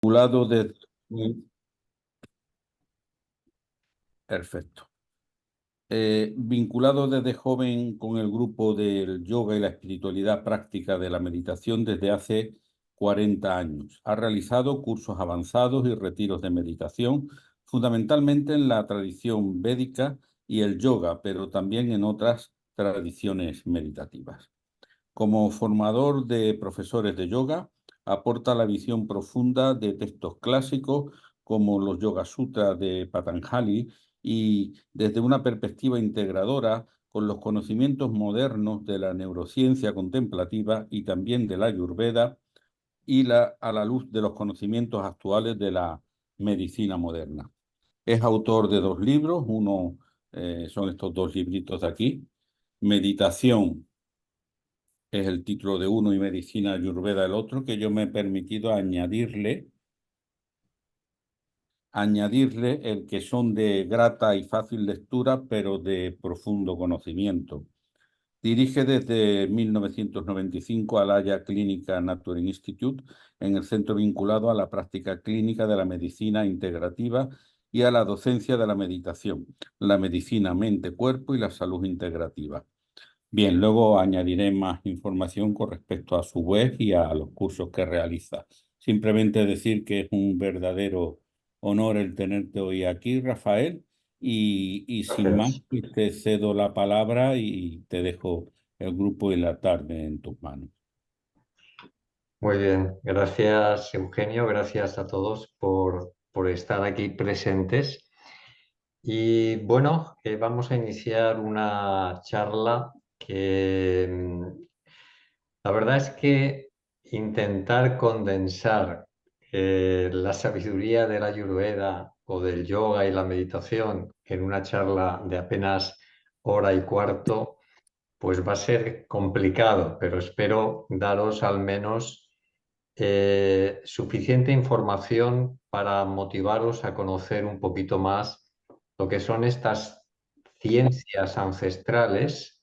Vinculado de... Perfecto. Vinculado desde joven con el grupo del yoga y la espiritualidad práctica de la meditación desde hace 40 años. Ha realizado cursos avanzados y retiros de meditación, fundamentalmente en la tradición védica y el yoga, pero también en otras tradiciones meditativas. Como formador de profesores de yoga, aporta la visión profunda de textos clásicos como los Yoga Sutras de Patanjali y desde una perspectiva integradora con los conocimientos modernos de la neurociencia contemplativa y también de la Ayurveda a la luz de los conocimientos actuales de la medicina moderna. Es autor de dos libros, son estos dos libritos de aquí, Meditación es el título de uno y Medicina Ayurveda el otro, que yo me he permitido añadirle el que son de grata y fácil lectura, pero de profundo conocimiento. Dirige desde 1995 al Haya Clínica Natural Institute, en el centro vinculado a la práctica clínica de la medicina integrativa y a la docencia de la meditación, la medicina mente-cuerpo y la salud integrativa. Bien, luego añadiré más información con respecto a su web y a los cursos que realiza. Simplemente decir que es un verdadero honor el tenerte hoy aquí, Rafael, y sin más, Gracias. pues, te cedo la palabra y te dejo el grupo y la tarde en tus manos. Muy bien, gracias Eugenio, gracias a todos por estar aquí presentes. Y bueno, vamos a iniciar una charla que la verdad es que intentar condensar la sabiduría de la Ayurveda o del yoga y la meditación en una charla de apenas hora y cuarto, pues va a ser complicado, pero espero daros al menos suficiente información para motivaros a conocer un poquito más lo que son estas ciencias ancestrales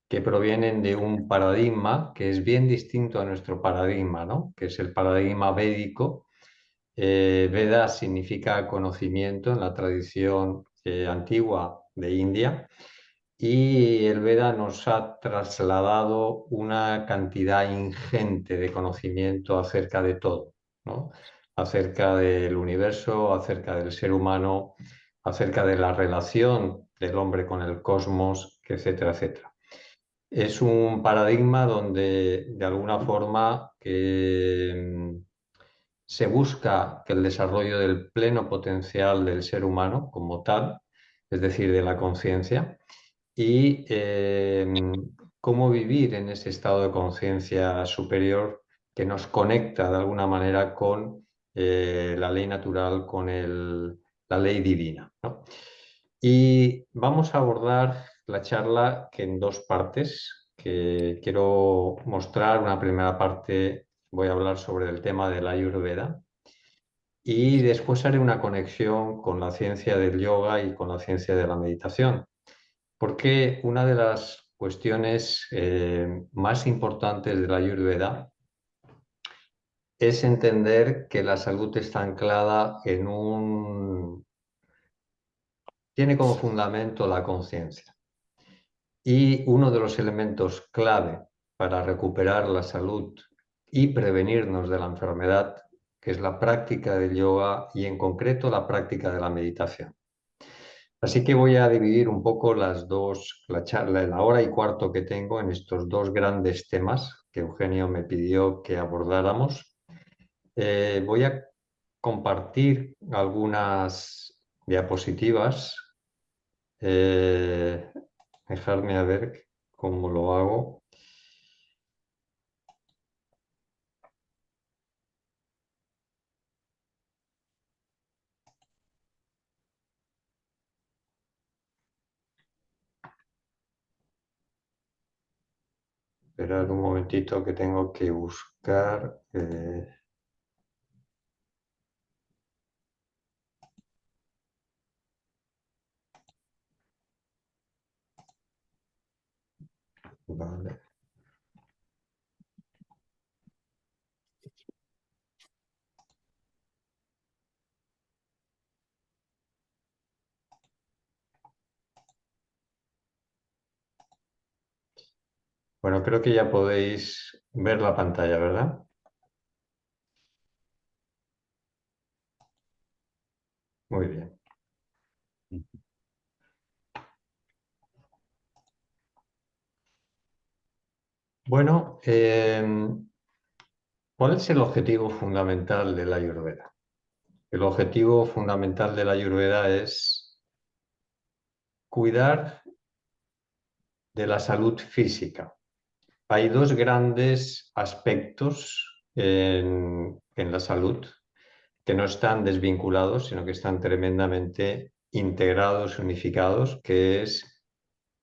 que provienen de un paradigma que es bien distinto a nuestro paradigma, ¿no? Que es el paradigma védico. Veda significa conocimiento en la tradición antigua de India y el Veda nos ha trasladado una cantidad ingente de conocimiento acerca de todo, ¿no? Acerca del universo, acerca del ser humano, acerca de la relación del hombre con el cosmos, etcétera, etcétera. Es un paradigma donde de alguna forma se busca que el desarrollo del pleno potencial del ser humano como tal, es decir, de la conciencia, y cómo vivir en ese estado de conciencia superior que nos conecta de alguna manera con la ley natural, con la ley divina, ¿no? Y vamos a abordar la charla que en dos partes, que quiero mostrar. Una primera parte voy a hablar sobre el tema de la Ayurveda y después haré una conexión con la ciencia del yoga y con la ciencia de la meditación. Porque una de las cuestiones más importantes de la Ayurveda es entender que la salud está anclada en tiene como fundamento la conciencia. Y uno de los elementos clave para recuperar la salud y prevenirnos de la enfermedad, que es la práctica del yoga y en concreto la práctica de la meditación. Así que voy a dividir un poco la charla, la hora y cuarto que tengo en estos dos grandes temas que Eugenio me pidió que abordáramos. Voy a compartir algunas diapositivas. Eh, Dejarme a ver cómo lo hago. Esperar un momentito que tengo que buscar. Vale. Bueno, creo que ya podéis ver la pantalla, ¿verdad? Muy bien. Bueno, ¿cuál es el objetivo fundamental de la Ayurveda? El objetivo fundamental de la Ayurveda es cuidar de la salud física. Hay dos grandes aspectos en la salud que no están desvinculados, sino que están tremendamente integrados, unificados, que es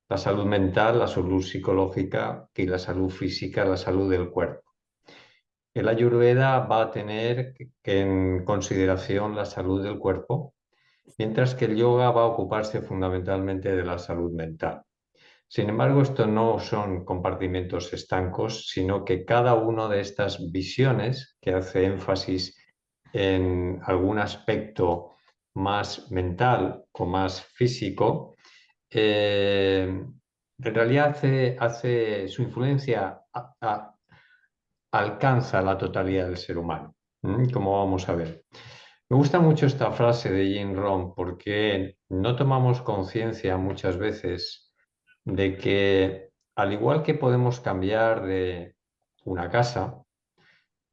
la salud mental, la salud psicológica y la salud física, la salud del cuerpo. El Ayurveda va a tener en consideración la salud del cuerpo, mientras que el yoga va a ocuparse fundamentalmente de la salud mental. Sin embargo, esto no son compartimentos estancos, sino que cada una de estas visiones que hace énfasis en algún aspecto más mental o más físico, en realidad su influencia alcanza la totalidad del ser humano, como vamos a ver. Me gusta mucho esta frase de Jim Rohn porque no tomamos conciencia muchas veces de que al igual que podemos cambiar de una casa,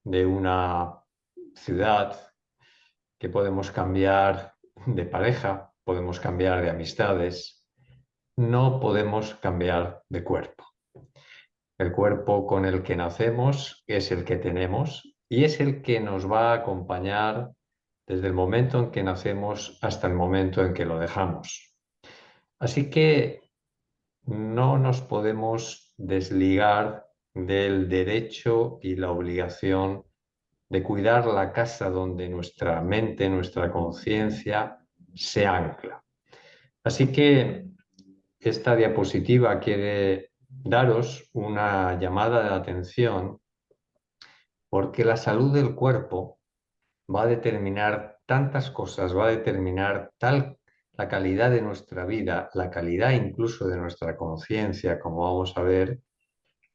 de una ciudad, que podemos cambiar de pareja, podemos cambiar de amistades, no podemos cambiar de cuerpo. El cuerpo con el que nacemos es el que tenemos y es el que nos va a acompañar desde el momento en que nacemos hasta el momento en que lo dejamos. Así que no nos podemos desligar del derecho y la obligación de cuidar la casa donde nuestra mente, nuestra conciencia se ancla. Así que esta diapositiva quiere daros una llamada de atención porque la salud del cuerpo va a determinar tantas cosas, va a determinar la calidad de nuestra vida, la calidad incluso de nuestra conciencia, como vamos a ver,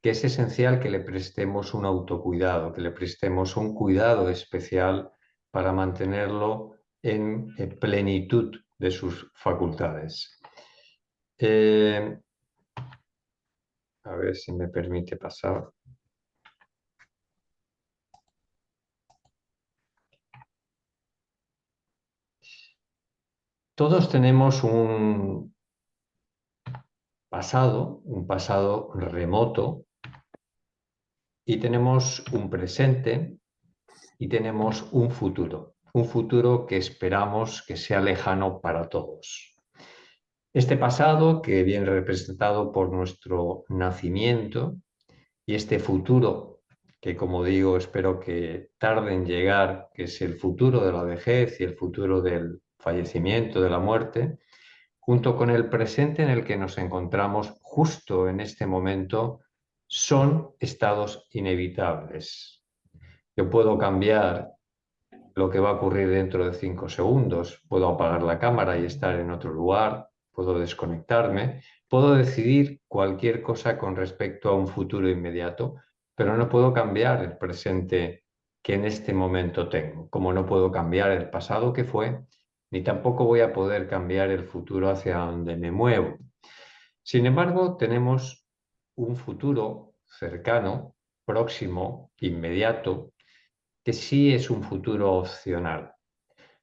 que es esencial que le prestemos un autocuidado, que le prestemos un cuidado especial para mantenerlo en plenitud de sus facultades. A ver si me permite pasar. Todos tenemos un pasado remoto, y tenemos un presente y tenemos un futuro que esperamos que sea lejano para todos. Este pasado, que viene representado por nuestro nacimiento, y este futuro, que como digo, espero que tarde en llegar, que es el futuro de la vejez y el futuro del fallecimiento, de la muerte, junto con el presente en el que nos encontramos justo en este momento, son estados inevitables. Yo puedo cambiar lo que va a ocurrir dentro de 5 segundos, puedo apagar la cámara y estar en otro lugar, puedo desconectarme, puedo decidir cualquier cosa con respecto a un futuro inmediato, pero no puedo cambiar el presente que en este momento tengo, como no puedo cambiar el pasado que fue, ni tampoco voy a poder cambiar el futuro hacia donde me muevo. Sin embargo, tenemos un futuro cercano, próximo, inmediato, que sí es un futuro opcional.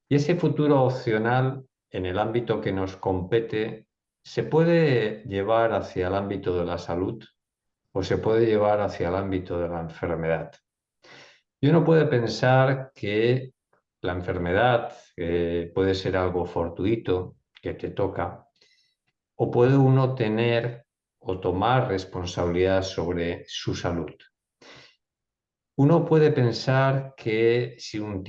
Y ese futuro opcional, en el ámbito que nos compete, se puede llevar hacia el ámbito de la salud o se puede llevar hacia el ámbito de la enfermedad. Y uno puede pensar que la enfermedad puede ser algo fortuito, que te toca, o puede uno tener o tomar responsabilidad sobre su salud. Uno puede pensar que si uno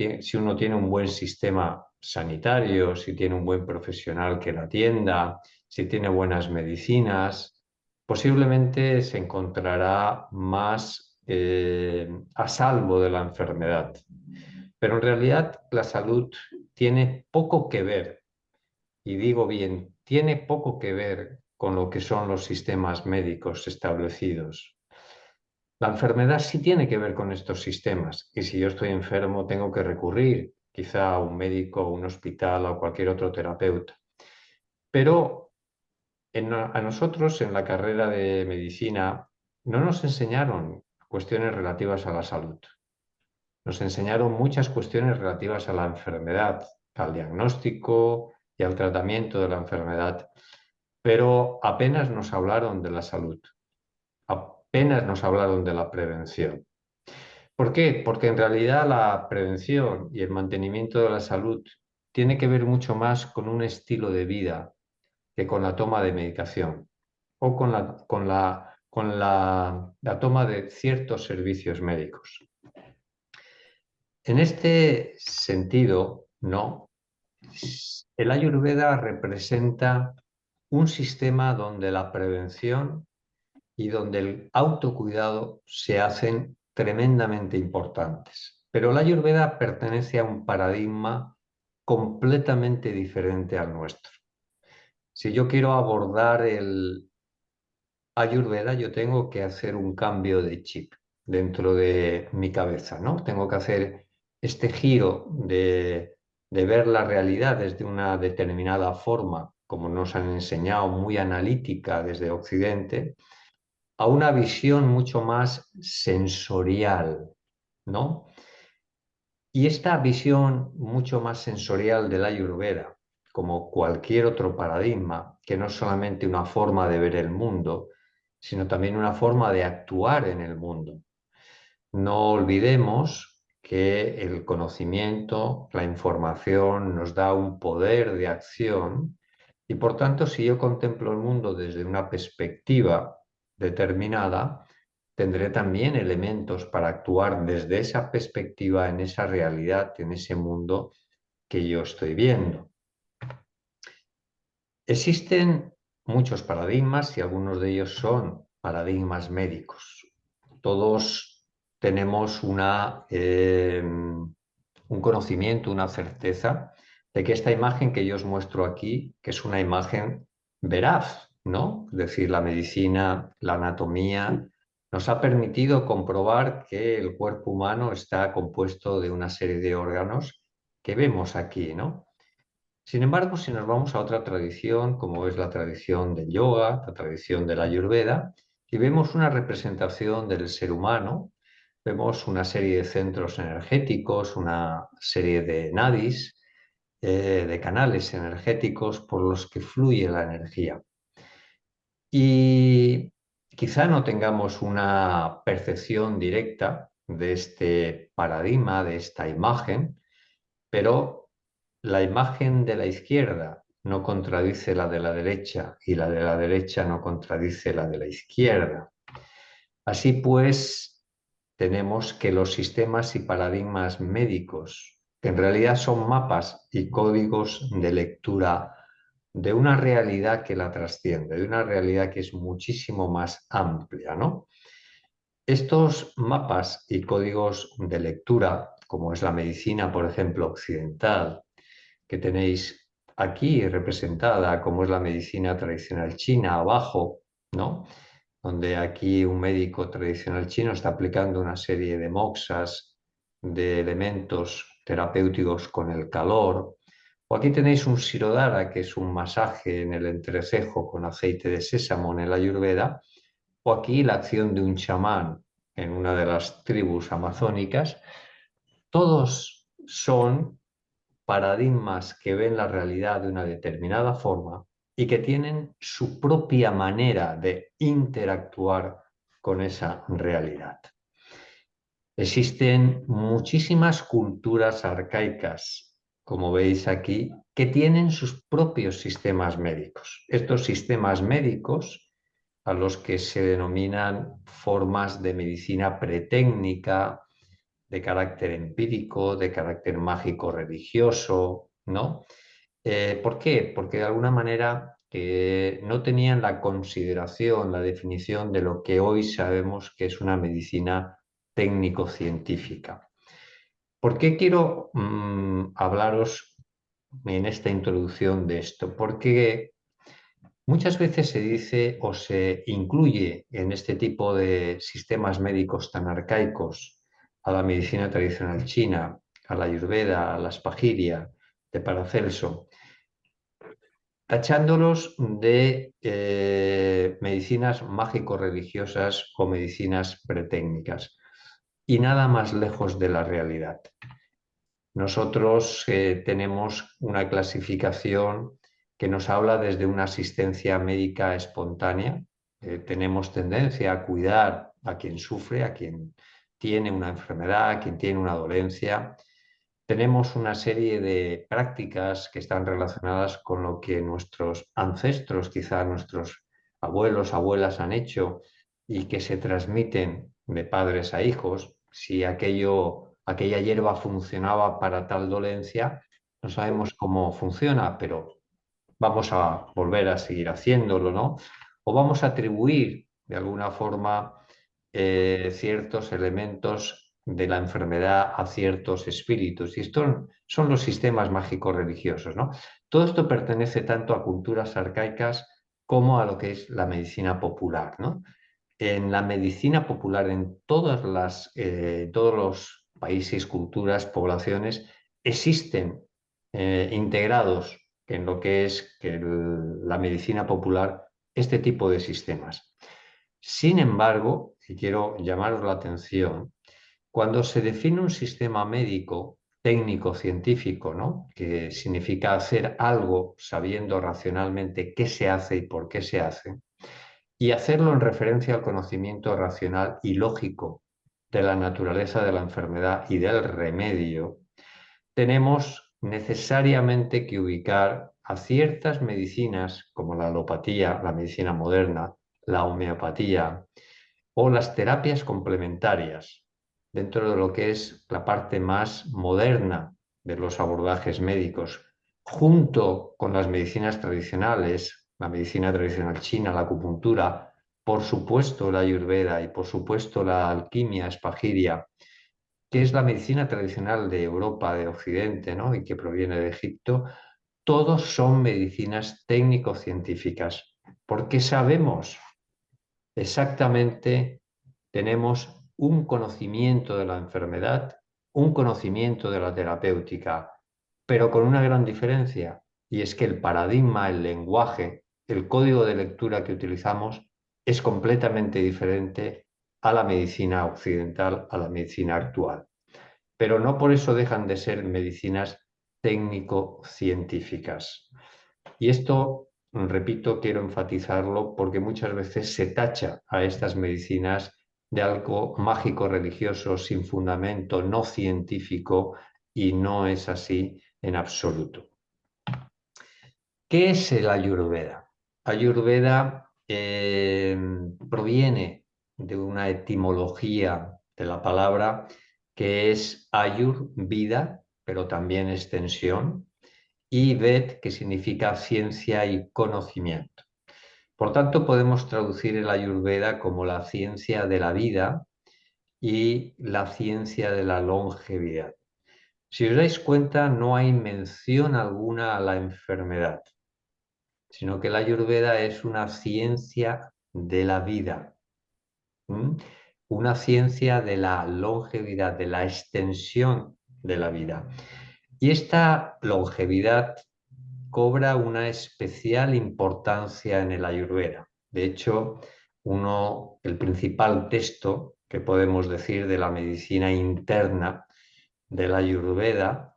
tiene un buen sistema sanitario, si tiene un buen profesional que la atienda, si tiene buenas medicinas, posiblemente se encontrará más a salvo de la enfermedad. Pero en realidad la salud tiene poco que ver, y digo bien, tiene poco que ver con lo que son los sistemas médicos establecidos. La enfermedad sí tiene que ver con estos sistemas y si yo estoy enfermo tengo que recurrir quizá a un médico, a un hospital o a cualquier otro terapeuta. Pero a nosotros en la carrera de medicina no nos enseñaron cuestiones relativas a la salud. Nos enseñaron muchas cuestiones relativas a la enfermedad, al diagnóstico y al tratamiento de la enfermedad, pero apenas nos hablaron de la salud, apenas nos hablaron de la prevención. ¿Por qué? Porque en realidad la prevención y el mantenimiento de la salud tiene que ver mucho más con un estilo de vida que con la toma de medicación o con la toma de ciertos servicios médicos. En este sentido, no, el Ayurveda representa un sistema donde la prevención y donde el autocuidado se hacen tremendamente importantes. Pero la Ayurveda pertenece a un paradigma completamente diferente al nuestro. Si yo quiero abordar el Ayurveda, yo tengo que hacer un cambio de chip dentro de mi cabeza, ¿no? Tengo que hacer este giro de ver la realidad desde una determinada forma, como nos han enseñado, muy analítica desde Occidente, a una visión mucho más sensorial, ¿no? Y esta visión mucho más sensorial de la Ayurveda, como cualquier otro paradigma, que no es solamente una forma de ver el mundo, sino también una forma de actuar en el mundo. No olvidemos que el conocimiento, la información nos da un poder de acción y por tanto si yo contemplo el mundo desde una perspectiva determinada, tendré también elementos para actuar desde esa perspectiva en esa realidad, en ese mundo que yo estoy viendo. Existen muchos paradigmas y algunos de ellos son paradigmas médicos. Todos tenemos un conocimiento, una certeza de que esta imagen que yo os muestro aquí, que es una imagen veraz, ¿no? Es decir, la medicina, la anatomía, nos ha permitido comprobar que el cuerpo humano está compuesto de una serie de órganos que vemos aquí, ¿no? Sin embargo, si nos vamos a otra tradición, como es la tradición del yoga, la tradición de la Ayurveda, y vemos una representación del ser humano, vemos una serie de centros energéticos, una serie de nadis, de canales energéticos por los que fluye la energía. Y quizá no tengamos una percepción directa de este paradigma, de esta imagen, pero la imagen de la izquierda no contradice la de la derecha y la de la derecha no contradice la de la izquierda. Así pues, tenemos que los sistemas y paradigmas médicos, que en realidad son mapas y códigos de lectura de una realidad que la trasciende, de una realidad que es muchísimo más amplia, ¿no? Estos mapas y códigos de lectura, como es la medicina, por ejemplo, occidental, que tenéis aquí representada, como es la medicina tradicional china, abajo, ¿no? Donde aquí un médico tradicional chino está aplicando una serie de moksas, de elementos terapéuticos con el calor. O aquí tenéis un sirodhara, que es un masaje en el entrecejo con aceite de sésamo en el Ayurveda. O aquí la acción de un chamán en una de las tribus amazónicas. Todos son paradigmas que ven la realidad de una determinada forma y que tienen su propia manera de interactuar con esa realidad. Existen muchísimas culturas arcaicas, como veis aquí, que tienen sus propios sistemas médicos. Estos sistemas médicos, a los que se denominan formas de medicina pretécnica, de carácter empírico, de carácter mágico religioso, ¿no? ¿Por qué? Porque de alguna manera no tenían la consideración, la definición de lo que hoy sabemos que es una medicina técnico-científica. ¿Por qué quiero hablaros en esta introducción de esto? Porque Muchas veces se dice o se incluye en este tipo de sistemas médicos tan arcaicos a la medicina tradicional china, a la Ayurveda, a la Spagyria de Paracelso, tachándolos de medicinas mágico-religiosas o medicinas pretécnicas. Y nada más lejos de la realidad. Nosotros tenemos una clasificación que nos habla desde una asistencia médica espontánea. Tenemos tendencia a cuidar a quien sufre, a quien tiene una enfermedad, a quien tiene una dolencia. Tenemos una serie de prácticas que están relacionadas con lo que nuestros ancestros, quizá nuestros abuelos, abuelas han hecho y que se transmiten de padres a hijos. Si aquella hierba funcionaba para tal dolencia, no sabemos cómo funciona, pero vamos a volver a seguir haciéndolo, ¿no? O vamos a atribuir de alguna forma ciertos elementos de la enfermedad a ciertos espíritus. Y estos son los sistemas mágicos religiosos, ¿no? Todo esto pertenece tanto a culturas arcaicas como a lo que es la medicina popular, ¿no? En la medicina popular, en todos los países, culturas, poblaciones, existen integrados en lo que es la medicina popular este tipo de sistemas. Sin embargo, y quiero llamaros la atención, cuando se define un sistema médico, técnico, científico, ¿no? Que significa hacer algo sabiendo racionalmente qué se hace y por qué se hace, y hacerlo en referencia al conocimiento racional y lógico de la naturaleza de la enfermedad y del remedio, tenemos necesariamente que ubicar a ciertas medicinas como la alopatía, la medicina moderna, la homeopatía o las terapias complementarias dentro de lo que es la parte más moderna de los abordajes médicos, junto con las medicinas tradicionales, la medicina tradicional china, la acupuntura, por supuesto la ayurveda y por supuesto la alquimia espagiria, que es la medicina tradicional de Europa, de Occidente, ¿no? Y que proviene de Egipto. Todos son medicinas técnico-científicas, porque sabemos exactamente, tenemos un conocimiento de la enfermedad, un conocimiento de la terapéutica, pero con una gran diferencia, y es que el paradigma, el lenguaje, el código de lectura que utilizamos es completamente diferente a la medicina occidental, a la medicina actual. Pero no por eso dejan de ser medicinas técnico-científicas. Y esto, repito, quiero enfatizarlo porque muchas veces se tacha a estas medicinas de algo mágico religioso sin fundamento, no científico, y no es así en absoluto. ¿Qué es el Ayurveda? Ayurveda proviene de una etimología de la palabra que es Ayur, vida, pero también extensión, y Ved, que significa ciencia y conocimiento. Por tanto, podemos traducir el Ayurveda como la ciencia de la vida y la ciencia de la longevidad. Si os dais cuenta, no hay mención alguna a la enfermedad, sino que la Ayurveda es una ciencia de la vida, ¿m? Una ciencia de la longevidad, de la extensión de la vida. Y esta longevidad cobra una especial importancia en el Ayurveda. De hecho, el principal texto que podemos decir de la medicina interna del Ayurveda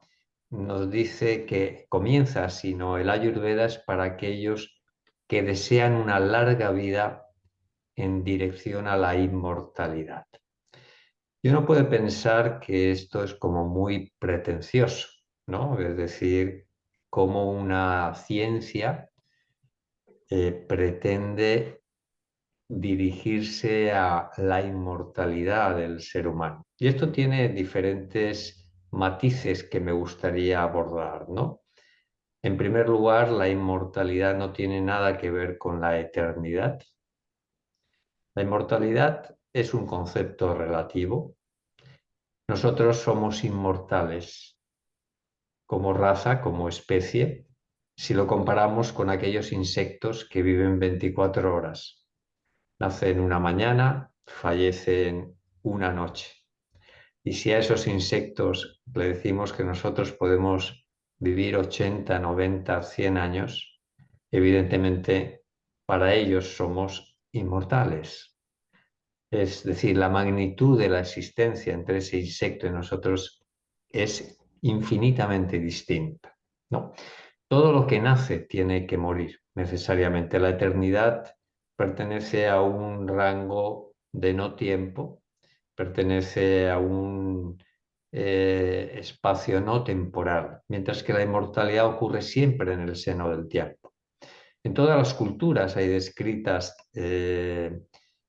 nos dice que comienza así, ¿no? El Ayurveda es para aquellos que desean una larga vida en dirección a la inmortalidad. Y uno puede pensar que esto es como muy pretencioso, ¿no? Es decir, como una ciencia pretende dirigirse a la inmortalidad del ser humano. Y esto tiene diferentes matices que me gustaría abordar, ¿no? En primer lugar, la inmortalidad no tiene nada que ver con la eternidad. La inmortalidad es un concepto relativo. Nosotros somos inmortales como raza, como especie, si lo comparamos con aquellos insectos que viven 24 horas. Nacen una mañana, fallecen una noche. Y si a esos insectos le decimos que nosotros podemos vivir 80, 90, 100 años, evidentemente para ellos somos inmortales. Es decir, la magnitud de la existencia entre ese insecto y nosotros es infinitamente distinta, ¿no? Todo lo que nace tiene que morir necesariamente. La eternidad pertenece a un rango de no tiempo, pertenece a un espacio no temporal, mientras que la inmortalidad ocurre siempre en el seno del tiempo. En todas las culturas eh,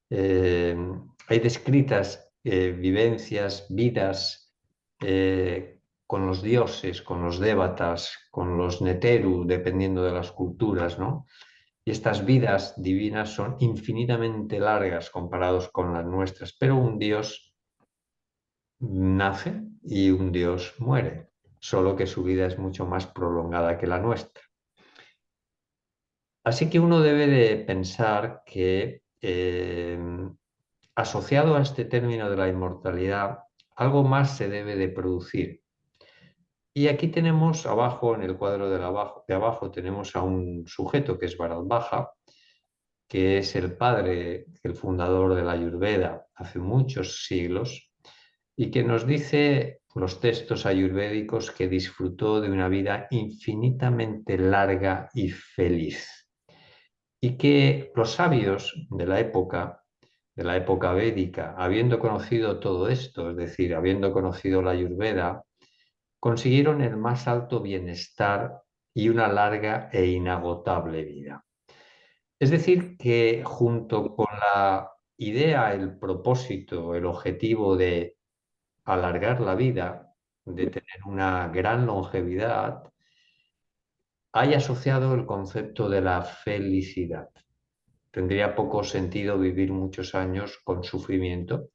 hay descritas vivencias, vidas con los dioses, con los dévatas, con los neteru, dependiendo de las culturas, ¿no? Y estas vidas divinas son infinitamente largas comparados con las nuestras, pero un dios nace y un dios muere, solo que su vida es mucho más prolongada que la nuestra. Así que uno debe de pensar que asociado a este término de la inmortalidad, algo más se debe de producir. Y aquí tenemos abajo, en el cuadro de abajo, tenemos a un sujeto que es Bharat Baja, que es el padre, el fundador de la Ayurveda hace muchos siglos, y que nos dice los textos ayurvédicos que disfrutó de una vida infinitamente larga y feliz. Y que los sabios de la época védica, habiendo conocido todo esto, es decir, habiendo conocido la Ayurveda, consiguieron el más alto bienestar y una larga e inagotable vida. Es decir, que junto con la idea, el propósito, el objetivo de alargar la vida, de tener una gran longevidad, hay asociado el concepto de la felicidad. Tendría poco sentido vivir muchos años con sufrimiento,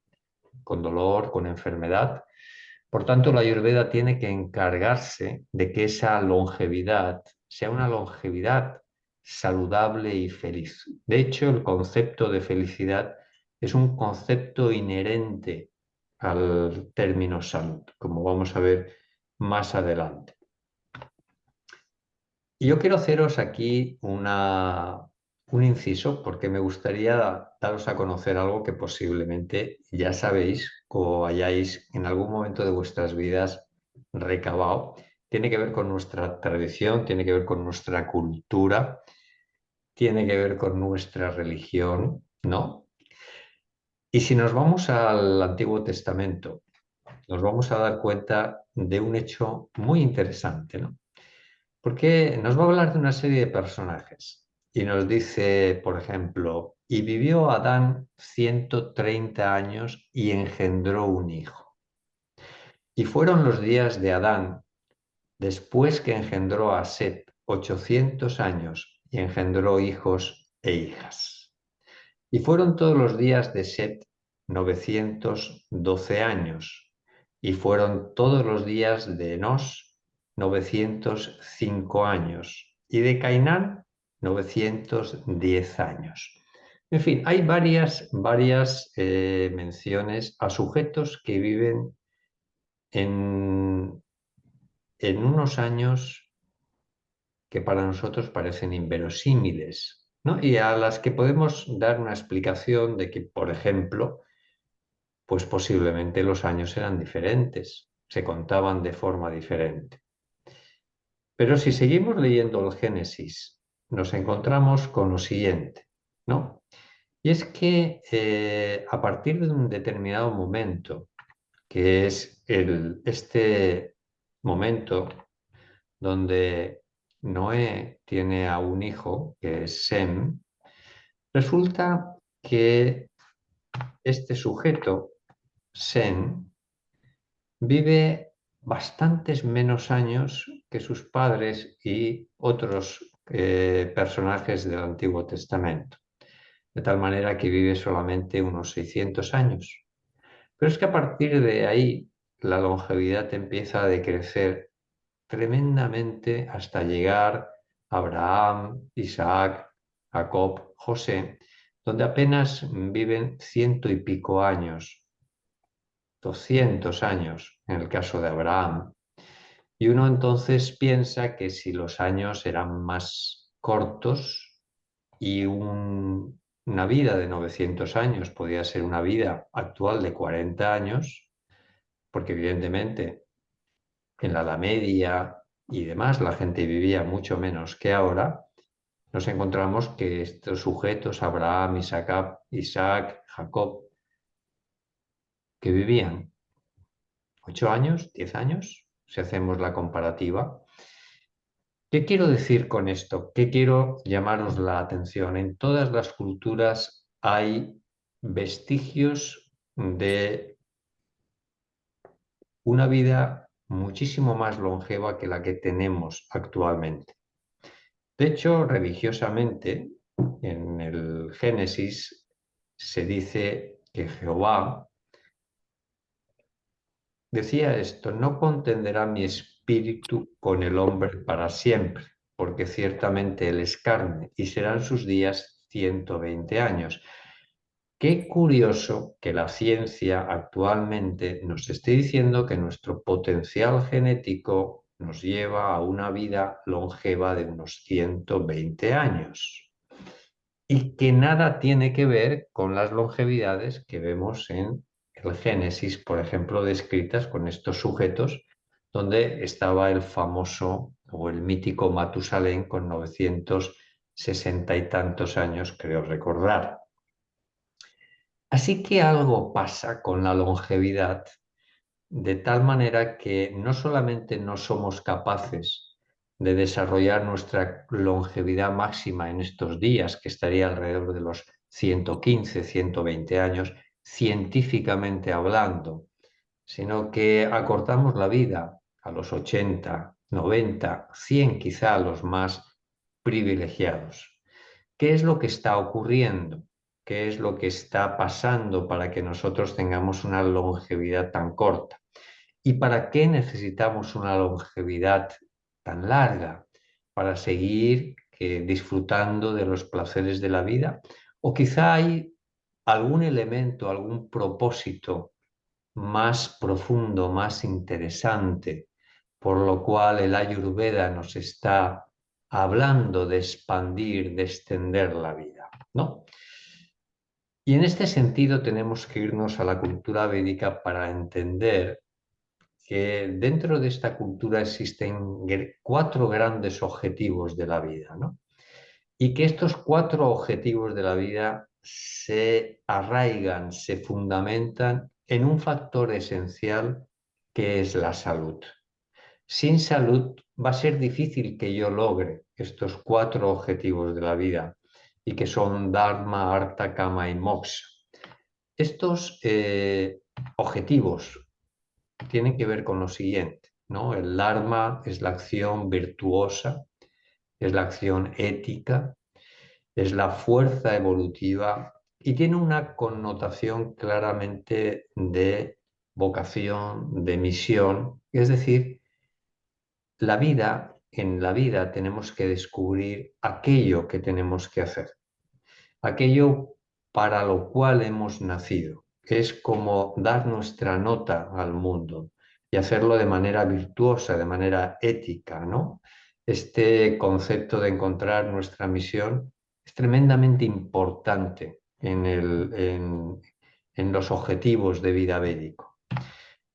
con dolor, con enfermedad. Por tanto, la Ayurveda tiene que encargarse de que esa longevidad sea una longevidad saludable y feliz. De hecho, el concepto de felicidad es un concepto inherente al término salud, como vamos a ver más adelante. Y yo quiero haceros aquí un inciso porque me gustaría daros a conocer algo que posiblemente ya sabéis o hayáis en algún momento de vuestras vidas recabado. Tiene que ver con nuestra tradición, tiene que ver con nuestra cultura, tiene que ver con nuestra religión, ¿no? Y si nos vamos al Antiguo Testamento, nos vamos a dar cuenta de un hecho muy interesante, ¿no? Porque nos va a hablar de una serie de personajes y nos dice, por ejemplo, y vivió Adán 130 años y engendró un hijo. Y fueron los días de Adán, después que engendró a Set, 800 años y engendró hijos e hijas. Y fueron todos los días de Set 912 años y fueron todos los días de Enos 905 años y de Cainán 910 años. En fin, hay varias menciones a sujetos que viven en, en unos años que para nosotros parecen inverosímiles, ¿no? Y a las que podemos dar una explicación de que, por ejemplo, pues posiblemente los años eran diferentes, se contaban de forma diferente. Pero si seguimos leyendo el Génesis, nos encontramos con lo siguiente, ¿no? Y es que a partir de un determinado momento, que es este momento donde Noé tiene a un hijo, que es Sem, resulta que este sujeto, Sem, vive bastantes menos años que sus padres y otros personajes del Antiguo Testamento, de tal manera que vive solamente unos 600 años. Pero es que a partir de ahí la longevidad empieza a decrecer tremendamente hasta llegar Abraham, Isaac, Jacob, José, donde apenas viven 100 y pico años, 200 años en el caso de Abraham. Y uno entonces piensa que si los años eran más cortos y una vida de 900 años podía ser una vida actual de 40 años, porque evidentemente en la Edad Media y demás la gente vivía mucho menos que ahora, nos encontramos que estos sujetos, Abraham, Isaac, Jacob, que vivían 8 años, 10 años, si hacemos la comparativa. ¿Qué quiero decir con esto? ¿Qué quiero llamaros la atención? En todas las culturas hay vestigios de una vida muchísimo más longeva que la que tenemos actualmente. De hecho, religiosamente, en el Génesis se dice que Jehová decía esto: no contenderá mi espíritu con el hombre para siempre, porque ciertamente él es carne y serán sus días 120 años. Qué curioso que la ciencia actualmente nos esté diciendo que nuestro potencial genético nos lleva a una vida longeva de unos 120 años y que nada tiene que ver con las longevidades que vemos en el Génesis, por ejemplo, descritas con estos sujetos, donde estaba el famoso o el mítico Matusalén con 960 y tantos años, creo recordar. Así que algo pasa con la longevidad, de tal manera que no solamente no somos capaces de desarrollar nuestra longevidad máxima en estos días, que estaría alrededor de los 115, 120 años, científicamente hablando, sino que acortamos la vida a los 80, 90, 100 quizá los más privilegiados. ¿Qué es lo que está ocurriendo? ¿Qué es lo que está pasando para que nosotros tengamos una longevidad tan corta? ¿Y para qué necesitamos una longevidad tan larga? ¿Para seguir disfrutando de los placeres de la vida? ¿O quizá hay algún elemento, algún propósito más profundo, más interesante, por lo cual el Ayurveda nos está hablando de expandir, de extender la vida, ¿no? Y en este sentido tenemos que irnos a la cultura védica para entender que dentro de esta cultura existen 4 grandes objetivos de la vida, ¿no? Y que estos 4 objetivos de la vida se arraigan, se fundamentan en un factor esencial que es la salud. Sin salud va a ser difícil que yo logre estos 4 objetivos de la vida y que son Dharma, Artha, Kama y Moksha. Estos objetivos tienen que ver con lo siguiente, ¿no? El Dharma es la acción virtuosa, es la acción ética, es la fuerza evolutiva y tiene una connotación claramente de vocación, de misión, es decir, en la vida tenemos que descubrir aquello que tenemos que hacer, aquello para lo cual hemos nacido. Es como dar nuestra nota al mundo y hacerlo de manera virtuosa, de manera ética, ¿no? Este concepto de encontrar nuestra misión es tremendamente importante en los objetivos de vida védico.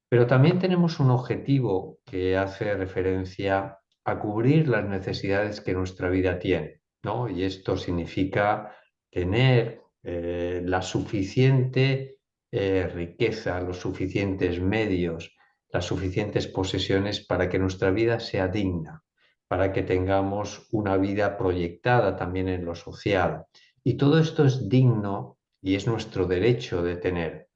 Pero también tenemos un objetivo que hace referencia a cubrir las necesidades que nuestra vida tiene, ¿no? Y esto significa tener la suficiente riqueza, los suficientes medios, las suficientes posesiones para que nuestra vida sea digna, para que tengamos una vida proyectada también en lo social. Y todo esto es digno y es nuestro derecho de tener.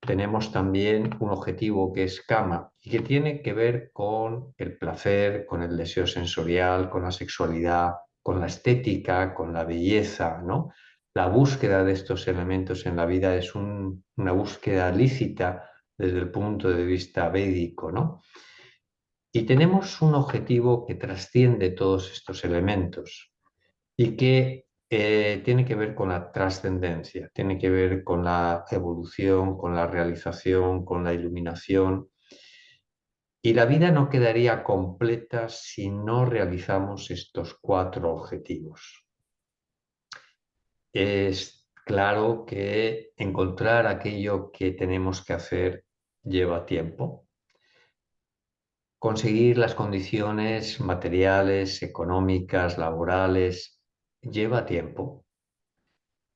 Tenemos también un objetivo que es Kama y que tiene que ver con el placer, con el deseo sensorial, con la sexualidad, con la estética, con la belleza, ¿no? La búsqueda de estos elementos en la vida es una búsqueda lícita desde el punto de vista védico, ¿no? Y tenemos un objetivo que trasciende todos estos elementos y que tiene que ver con la trascendencia, tiene que ver con la evolución, con la realización, con la iluminación. Y la vida no quedaría completa si no realizamos estos 4 objetivos. Es claro que encontrar aquello que tenemos que hacer lleva tiempo. Conseguir las condiciones materiales, económicas, laborales, lleva tiempo.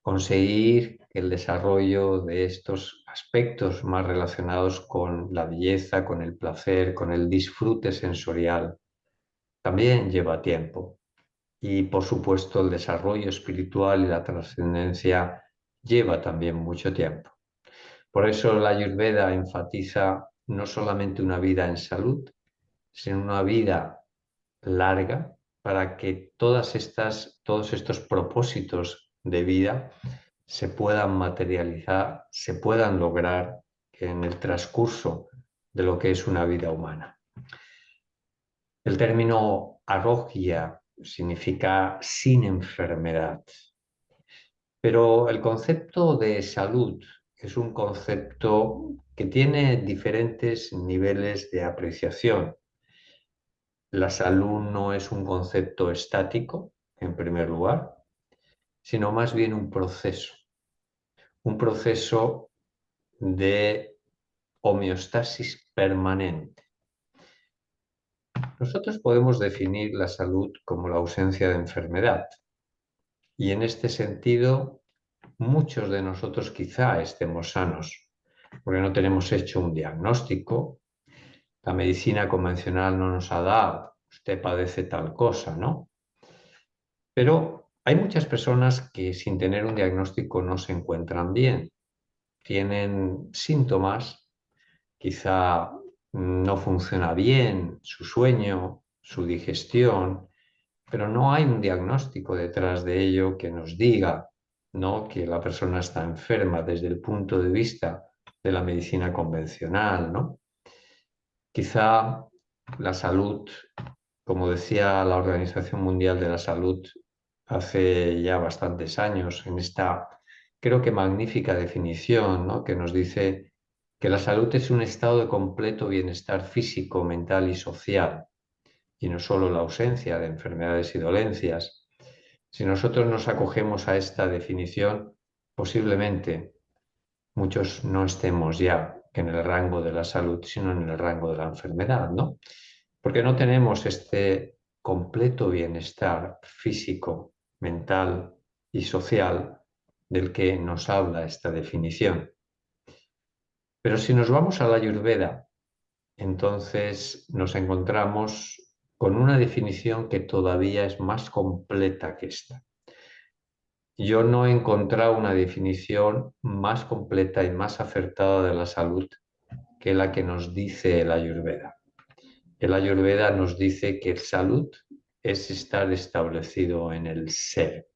Conseguir que el desarrollo de estos aspectos más relacionados con la belleza, con el placer, con el disfrute sensorial, también lleva tiempo. Y por supuesto el desarrollo espiritual y la trascendencia lleva también mucho tiempo. Por eso la Ayurveda enfatiza no solamente una vida en salud, sino una vida larga para que todos estos propósitos de vida se puedan materializar, se puedan lograr en el transcurso de lo que es una vida humana. El término arogya significa sin enfermedad, pero el concepto de salud es un concepto que tiene diferentes niveles de apreciación. La salud no es un concepto estático, en primer lugar, sino más bien un proceso de homeostasis permanente. Nosotros podemos definir la salud como la ausencia de enfermedad y en este sentido muchos de nosotros quizá estemos sanos porque no tenemos hecho un diagnóstico, la medicina convencional no nos ha dado, usted padece tal cosa, ¿no? Pero hay muchas personas que sin tener un diagnóstico no se encuentran bien, tienen síntomas, quizá no funciona bien su sueño, su digestión, pero no hay un diagnóstico detrás de ello que nos diga, ¿no?, que la persona está enferma desde el punto de vista de la medicina convencional, ¿no? Quizá la salud, como decía la Organización Mundial de la Salud hace ya bastantes años, en esta, creo que magnífica definición, ¿no?, que nos dice que la salud es un estado de completo bienestar físico, mental y social, y no solo la ausencia de enfermedades y dolencias. Si nosotros nos acogemos a esta definición, posiblemente muchos no estemos ya en el rango de la salud, sino en el rango de la enfermedad, ¿no? Porque no tenemos este completo bienestar físico, mental y social del que nos habla esta definición. Pero si nos vamos a la Ayurveda, entonces nos encontramos con una definición que todavía es más completa que esta. Yo no he encontrado una definición más completa y más acertada de la salud que la que nos dice el Ayurveda. El Ayurveda nos dice que salud es estar establecido en el ser,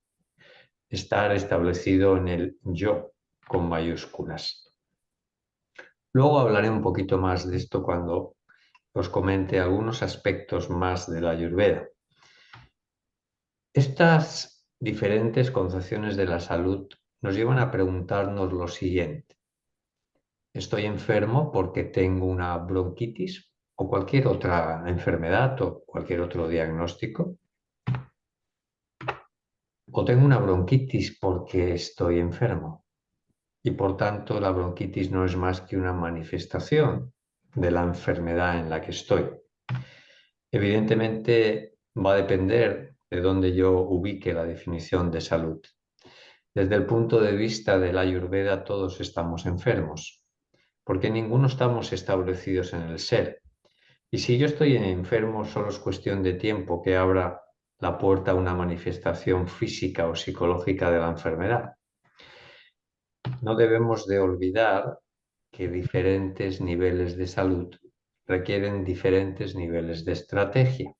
estar establecido en el yo con mayúsculas. Luego hablaré un poquito más de esto cuando os comente algunos aspectos más de la Ayurveda. Estas diferentes concepciones de la salud nos llevan a preguntarnos lo siguiente: ¿estoy enfermo porque tengo una bronquitis o cualquier otra enfermedad o cualquier otro diagnóstico? ¿O tengo una bronquitis porque estoy enfermo? Y por tanto la bronquitis no es más que una manifestación de la enfermedad en la que estoy. Evidentemente va a depender de dónde yo ubique la definición de salud. Desde el punto de vista de la Ayurveda todos estamos enfermos, porque ninguno estamos establecidos en el ser. Y si yo estoy enfermo, solo es cuestión de tiempo que abra la puerta a una manifestación física o psicológica de la enfermedad. No debemos de olvidar que diferentes niveles de salud requieren diferentes niveles de estrategia.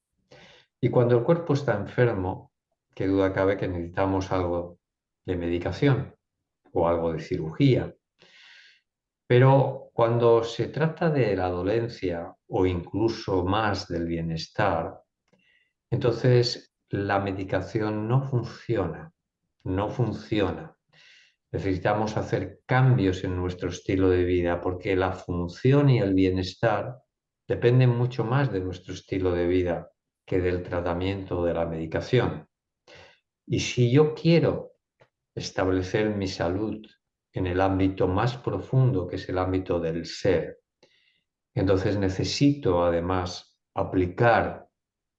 Y cuando el cuerpo está enfermo, qué duda cabe que necesitamos algo de medicación o algo de cirugía. Pero cuando se trata de la dolencia o incluso más del bienestar, entonces la medicación no funciona, no funciona. Necesitamos hacer cambios en nuestro estilo de vida porque la función y el bienestar dependen mucho más de nuestro estilo de vida que del tratamiento o de la medicación. Y si yo quiero establecer mi salud en el ámbito más profundo, que es el ámbito del ser, entonces necesito además aplicar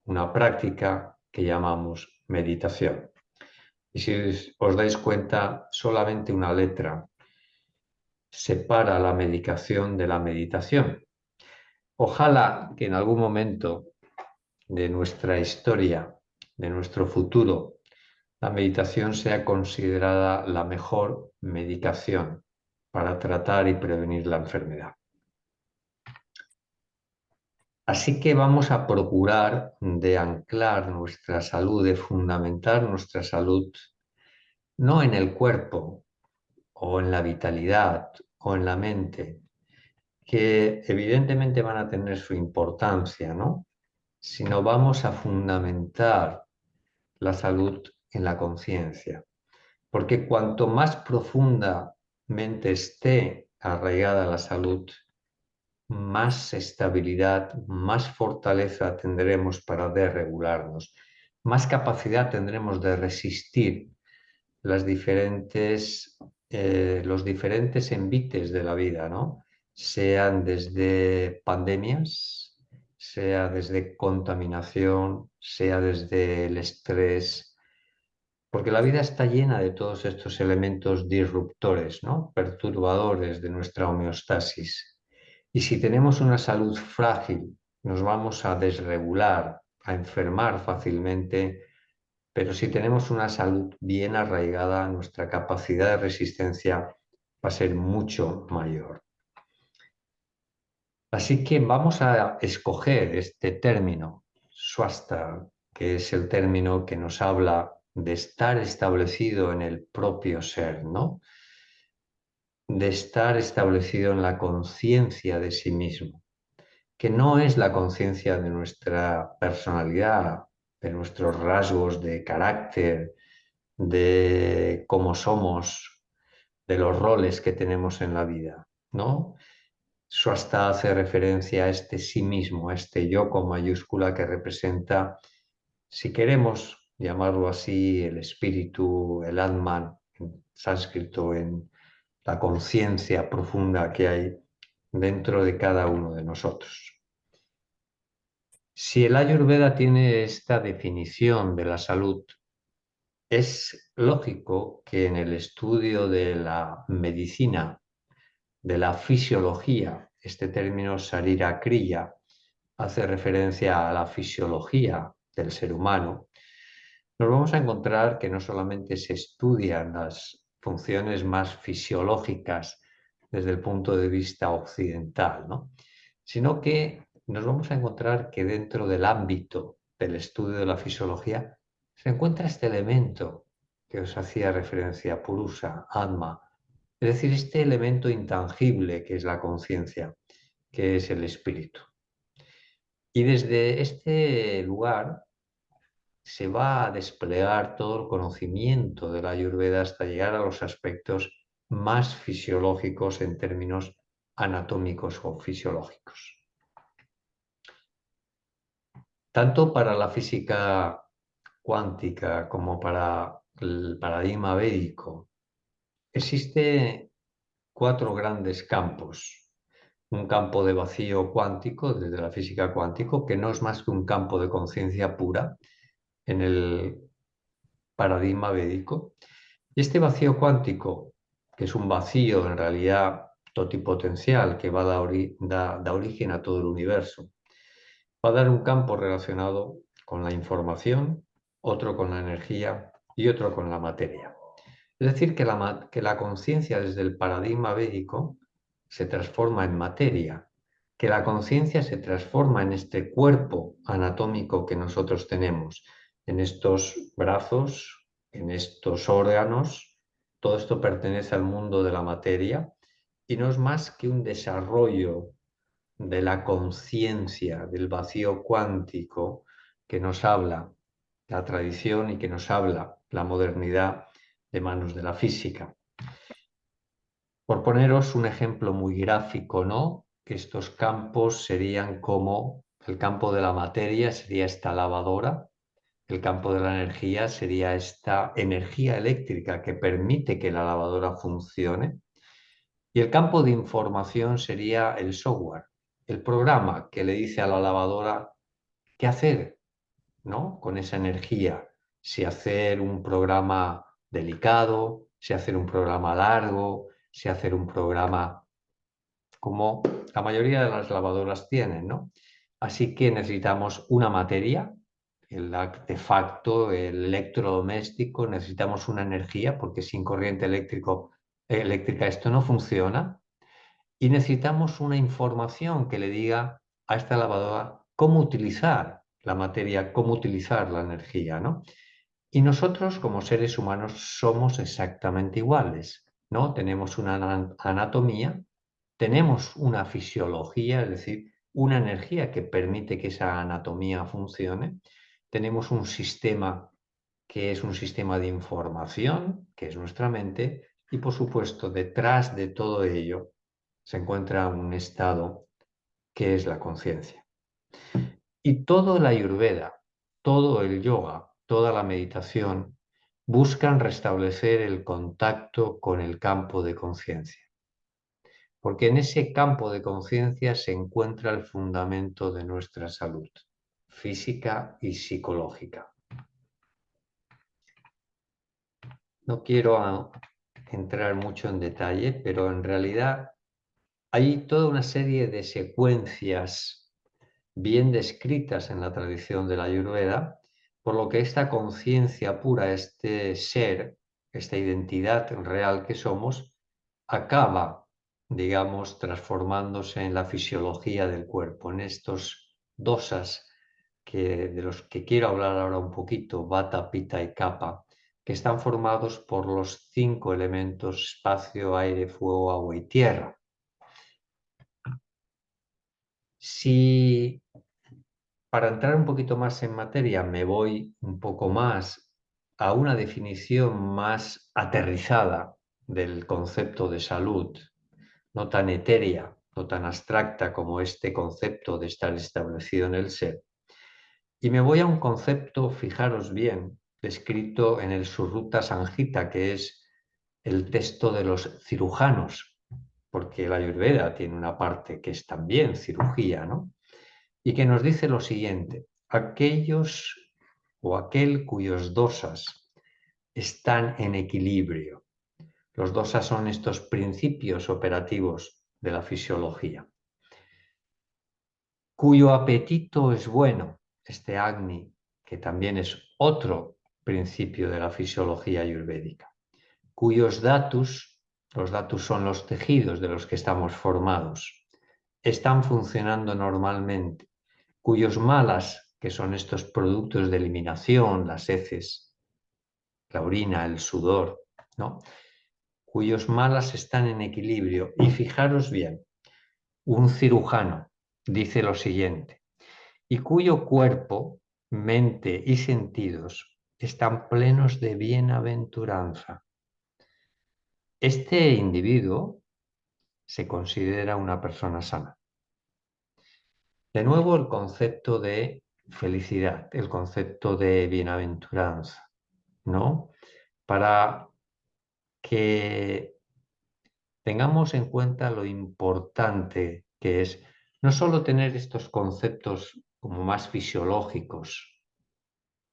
una práctica que llamamos meditación. Y si os dais cuenta, solamente una letra separa la medicación de la meditación. Ojalá que en algún momento de nuestra historia, de nuestro futuro, la meditación sea considerada la mejor medicación para tratar y prevenir la enfermedad. Así que vamos a procurar de anclar nuestra salud, de fundamentar nuestra salud, no en el cuerpo o en la vitalidad o en la mente, que evidentemente van a tener su importancia, ¿no? Sino vamos a fundamentar la salud en la conciencia. Porque cuanto más profundamente esté arraigada la salud, más estabilidad, más fortaleza tendremos para desregularnos, más capacidad tendremos de resistir los diferentes envites de la vida, ¿no? Sean desde pandemias, sea desde contaminación, sea desde el estrés, porque la vida está llena de todos estos elementos disruptores, ¿no? Perturbadores de nuestra homeostasis. Y si tenemos una salud frágil, nos vamos a desregular, a enfermar fácilmente, pero si tenemos una salud bien arraigada, nuestra capacidad de resistencia va a ser mucho mayor. Así que vamos a escoger este término, swasta, que es el término que nos habla de estar establecido en el propio ser, ¿no? De estar establecido en la conciencia de sí mismo, que no es la conciencia de nuestra personalidad, de nuestros rasgos de carácter, de cómo somos, de los roles que tenemos en la vida, ¿no? Swasta hace referencia a este sí mismo, a este yo con mayúscula que representa, si queremos llamarlo así, el espíritu, el Atman, en sánscrito, en la conciencia profunda que hay dentro de cada uno de nosotros. Si el Ayurveda tiene esta definición de la salud, es lógico que en el estudio de la medicina, de la fisiología, este término Sarira Kriya hace referencia a la fisiología del ser humano, nos vamos a encontrar que no solamente se estudian las funciones más fisiológicas desde el punto de vista occidental, ¿no? Sino que nos vamos a encontrar que dentro del ámbito del estudio de la fisiología se encuentra este elemento que os hacía referencia, Purusa, Atma, es decir, este elemento intangible que es la conciencia, que es el espíritu. Y desde este lugar se va a desplegar todo el conocimiento de la Ayurveda hasta llegar a los aspectos más fisiológicos en términos anatómicos o fisiológicos. Tanto para la física cuántica como para el paradigma védico, existe 4 grandes campos. Un campo de vacío cuántico, desde la física cuántica, que no es más que un campo de conciencia pura en el paradigma védico. Y este vacío cuántico, que es un vacío en realidad totipotencial que va da origen a todo el universo, va a dar un campo relacionado con la información, otro con la energía y otro con la materia. Es decir, que la conciencia desde el paradigma védico se transforma en materia, que la conciencia se transforma en este cuerpo anatómico que nosotros tenemos, en estos brazos, en estos órganos. Todo esto pertenece al mundo de la materia y no es más que un desarrollo de la conciencia, del vacío cuántico que nos habla la tradición y que nos habla la modernidad de manos de la física. Por poneros un ejemplo muy gráfico, ¿no? Estos campos serían como el campo de la materia sería esta lavadora, el campo de la energía sería esta energía eléctrica que permite que la lavadora funcione, y el campo de información sería el software, el programa que le dice a la lavadora qué hacer, ¿no? Con esa energía, si hacer un programa delicado, si hacer un programa largo, si hacer un programa como la mayoría de las lavadoras tienen, ¿no? Así que necesitamos una materia, el artefacto, el electrodoméstico, necesitamos una energía, porque sin corriente eléctrica esto no funciona, y necesitamos una información que le diga a esta lavadora cómo utilizar la materia, cómo utilizar la energía, ¿no? Y nosotros como seres humanos somos exactamente iguales, ¿no? Tenemos una anatomía, tenemos una fisiología, es decir, una energía que permite que esa anatomía funcione, tenemos un sistema que es un sistema de información, que es nuestra mente, y por supuesto detrás de todo ello se encuentra un estado que es la conciencia. Y todo la Ayurveda, todo el yoga, toda la meditación buscan restablecer el contacto con el campo de conciencia, porque en ese campo de conciencia se encuentra el fundamento de nuestra salud física y psicológica. No quiero entrar mucho en detalle, pero en realidad hay toda una serie de secuencias bien descritas en la tradición de la Ayurveda, por lo que esta conciencia pura, este ser, esta identidad real que somos, acaba, digamos, transformándose en la fisiología del cuerpo, en estos dosas de los que quiero hablar ahora un poquito, Vata, Pitta y Kapha, que están formados por los 5 elementos espacio, aire, fuego, agua y tierra. Si para entrar un poquito más en materia me voy un poco más a una definición más aterrizada del concepto de salud, no tan etérea, no tan abstracta como este concepto de estar establecido en el ser. Y me voy a un concepto, fijaros bien, descrito en el Sutta Samhita, que es el texto de los cirujanos, porque la Ayurveda tiene una parte que es también cirugía, ¿no? Y que nos dice lo siguiente: aquellos o aquel cuyos dosas están en equilibrio. Los dosas son estos principios operativos de la fisiología. Cuyo apetito es bueno, este Agni, que también es otro principio de la fisiología ayurvédica. Cuyos datus, los datus son los tejidos de los que estamos formados, están funcionando normalmente. Cuyos malas, que son estos productos de eliminación, las heces, la orina, el sudor, ¿no? Cuyos malas están en equilibrio. Y fijaros bien, un cirujano dice lo siguiente: y cuyo cuerpo, mente y sentidos están plenos de bienaventuranza. Este individuo se considera una persona sana. De nuevo, el concepto de felicidad, el concepto de bienaventuranza, ¿no? Para que tengamos en cuenta lo importante que es no solo tener estos conceptos como más fisiológicos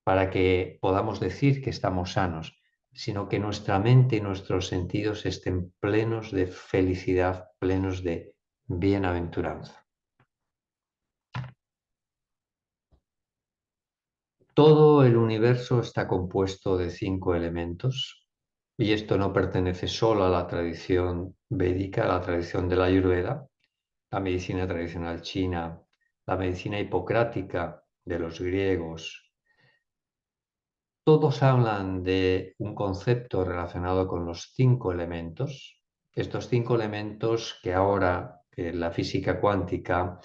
para que podamos decir que estamos sanos, sino que nuestra mente y nuestros sentidos estén plenos de felicidad, plenos de bienaventuranza. Todo el universo está compuesto de 5 elementos, y esto no pertenece solo a la tradición védica, a la tradición de la Ayurveda, la medicina tradicional china, la medicina hipocrática de los griegos. Todos hablan de un concepto relacionado con los 5 elementos, estos 5 elementos que ahora la física cuántica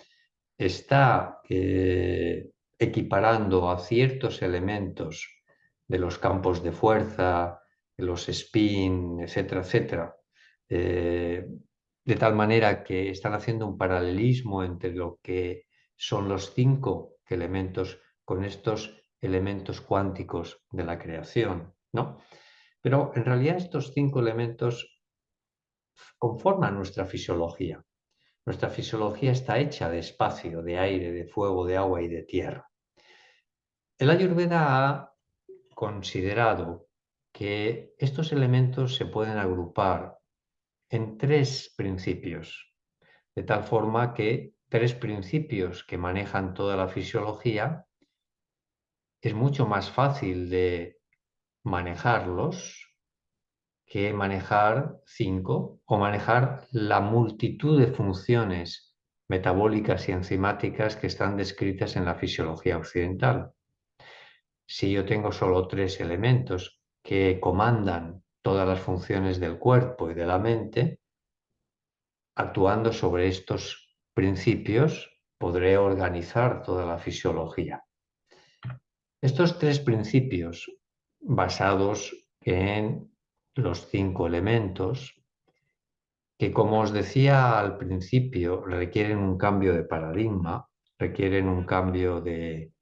está equiparando a ciertos elementos de los campos de fuerza, de los spin, etcétera, etcétera, de tal manera que están haciendo un paralelismo entre lo que son los 5 elementos con estos elementos cuánticos de la creación, ¿no? Pero en realidad estos 5 elementos conforman nuestra fisiología. Nuestra fisiología está hecha de espacio, de aire, de fuego, de agua y de tierra. El Ayurveda ha considerado que estos elementos se pueden agrupar en 3 principios, de tal forma que 3 principios que manejan toda la fisiología es mucho más fácil de manejarlos que manejar 5 o manejar la multitud de funciones metabólicas y enzimáticas que están descritas en la fisiología occidental. Si yo tengo solo 3 elementos que comandan todas las funciones del cuerpo y de la mente, actuando sobre estos principios, podré organizar toda la fisiología. Estos 3 principios, basados en los 5 elementos, que como os decía al principio, requieren un cambio de paradigma, requieren un cambio de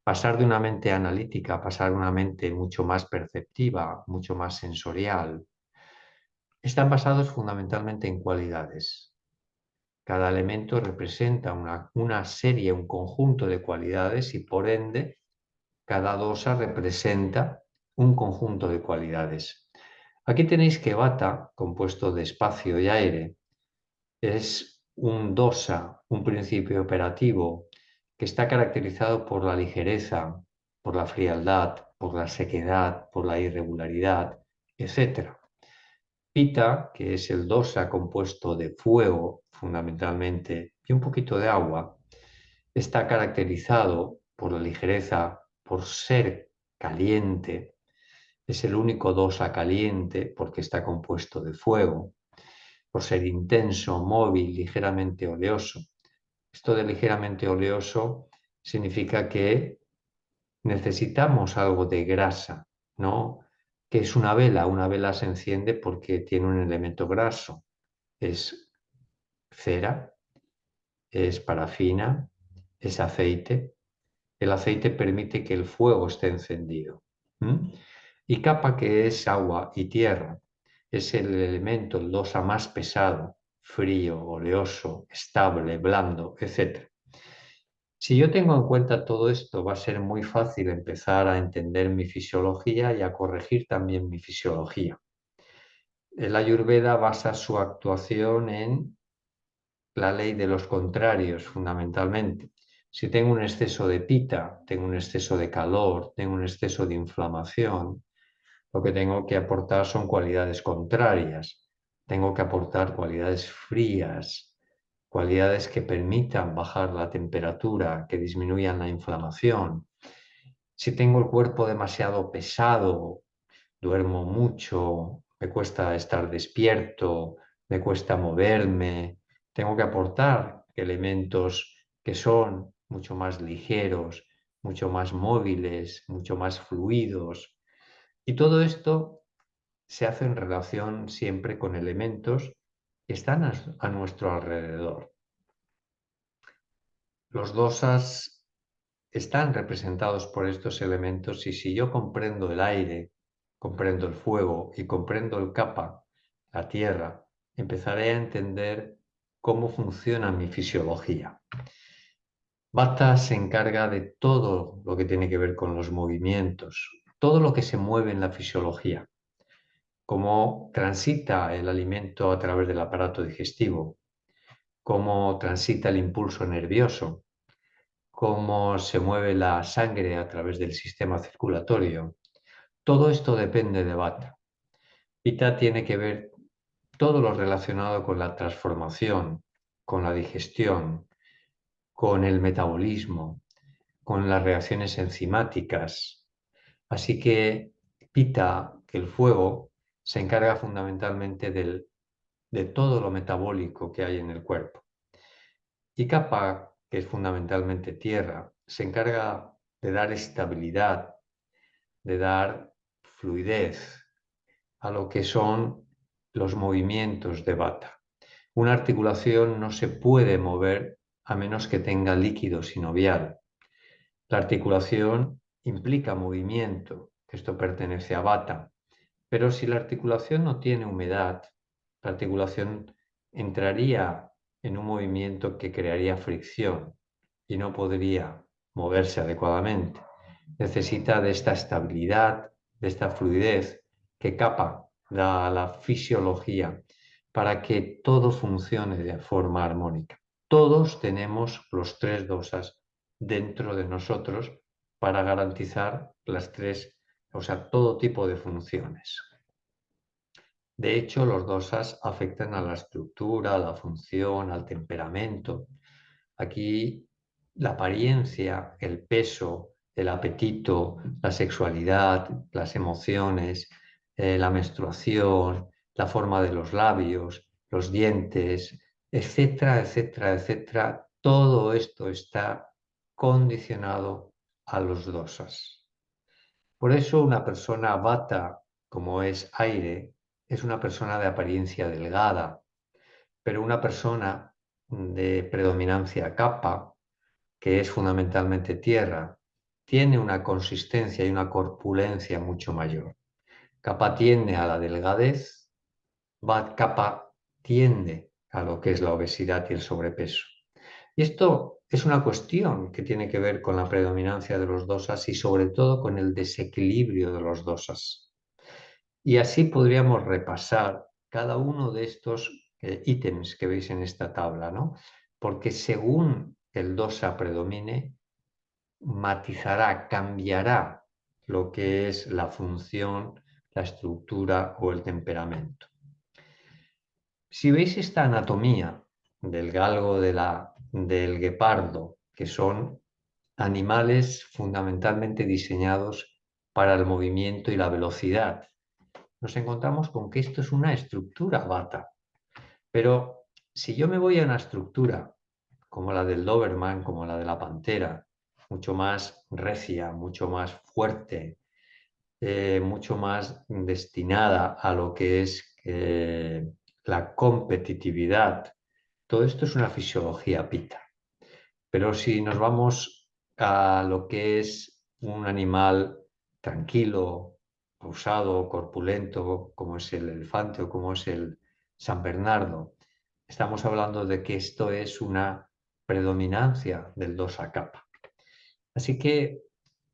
pasar de una mente analítica a pasar a una mente mucho más perceptiva, mucho más sensorial. Están basados fundamentalmente en cualidades. Cada elemento representa una serie, un conjunto de cualidades y por ende cada dosa representa un conjunto de cualidades. Aquí tenéis que Vata, compuesto de espacio y aire, es un dosa, un principio operativo que está caracterizado por la ligereza, por la frialdad, por la sequedad, por la irregularidad, etc. Pita, que es el dosa compuesto de fuego fundamentalmente y un poquito de agua, está caracterizado por la ligereza, por ser caliente. Es el único dosa caliente porque está compuesto de fuego, por ser intenso, móvil, ligeramente oleoso. Esto de ligeramente oleoso significa que necesitamos algo de grasa, ¿no? ¿Qué es una vela? Una vela se enciende porque tiene un elemento graso. Es cera, es parafina, es aceite. El aceite permite que el fuego esté encendido. Y capa, que es agua y tierra, es el elemento, el dosa más pesado, frío, oleoso, estable, blando, etc. Si yo tengo en cuenta todo esto, va a ser muy fácil empezar a entender mi fisiología y a corregir también mi fisiología. El Ayurveda basa su actuación en la ley de los contrarios, fundamentalmente. Si tengo un exceso de pita, tengo un exceso de calor, tengo un exceso de inflamación, lo que tengo que aportar son cualidades contrarias. Tengo que aportar cualidades frías, cualidades que permitan bajar la temperatura, que disminuyan la inflamación. Si tengo el cuerpo demasiado pesado, duermo mucho, me cuesta estar despierto, me cuesta moverme, tengo que aportar elementos que son mucho más ligeros, mucho más móviles, mucho más fluidos. Y todo esto se hace en relación siempre con elementos que están a nuestro alrededor. Los dosas están representados por estos elementos y si yo comprendo el aire, comprendo el fuego y comprendo el kapha, la tierra, empezaré a entender cómo funciona mi fisiología. Vata se encarga de todo lo que tiene que ver con los movimientos, todo lo que se mueve en la fisiología, cómo transita el alimento a través del aparato digestivo, cómo transita el impulso nervioso, cómo se mueve la sangre a través del sistema circulatorio. Todo esto depende de Vata. Pitta tiene que ver todo lo relacionado con la transformación, con la digestión, con el metabolismo, con las reacciones enzimáticas. Así que Pitta, que el fuego, se encarga fundamentalmente del de todo lo metabólico que hay en el cuerpo. Y Kapha, que es fundamentalmente tierra, se encarga de dar estabilidad, de dar fluidez a lo que son los movimientos de Vata. Una articulación no se puede mover a menos que tenga líquido sinovial. La articulación implica movimiento, esto pertenece a Vata, pero si la articulación no tiene humedad, la articulación entraría en un movimiento que crearía fricción y no podría moverse adecuadamente. Necesita de esta estabilidad, de esta fluidez que Kapha da a la fisiología para que todo funcione de forma armónica. Todos tenemos los tres dosas dentro de nosotros para garantizar las tres, o sea, todo tipo de funciones. De hecho, los dosas afectan a la estructura, a la función, al temperamento. Aquí la apariencia, el peso, el apetito, la sexualidad, las emociones, la menstruación, la forma de los labios, los dientes, etcétera, etcétera, etcétera. Todo esto está condicionado a los dosas. Por eso una persona vata, como es aire, es una persona de apariencia delgada, pero una persona de predominancia kapha, que es fundamentalmente tierra, tiene una consistencia y una corpulencia mucho mayor. Kapha tiende a la delgadez, kapha tiende a lo que es la obesidad y el sobrepeso. Y esto es una cuestión que tiene que ver con la predominancia de los dosas y sobre todo con el desequilibrio de los dosas. Y así podríamos repasar cada uno de estos ítems que veis en esta tabla, ¿no? Porque según el dosa predomine, matizará, cambiará lo que es la función, la estructura o el temperamento. Si veis esta anatomía del galgo, del guepardo, que son animales fundamentalmente diseñados para el movimiento y la velocidad, nos encontramos con que esto es una estructura vata. Pero si yo me voy a una estructura como la del Doberman, como la de la pantera, mucho más recia, mucho más fuerte, mucho más destinada a lo que es la competitividad. Todo esto es una fisiología pita. Pero si nos vamos a lo que es un animal tranquilo, pausado, corpulento, como es el elefante o como es el San Bernardo, estamos hablando de que esto es una predominancia del dosa kapha. Así que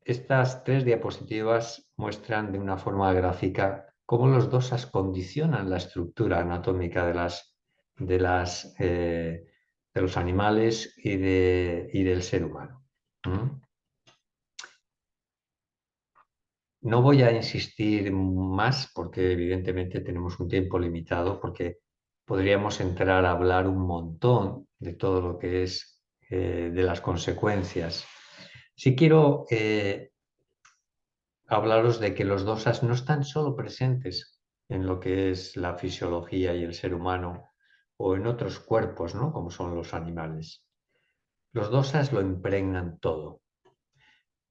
estas tres diapositivas muestran de una forma gráfica cómo los dosas condicionan la estructura anatómica de los animales y del ser humano. No voy a insistir más porque evidentemente tenemos un tiempo limitado, porque podríamos entrar a hablar un montón de todo lo que es de las consecuencias. Sí quiero hablaros de que los dosas no están solo presentes en lo que es la fisiología y el ser humano o en otros cuerpos, ¿no? Como son los animales. Los dosas lo impregnan todo.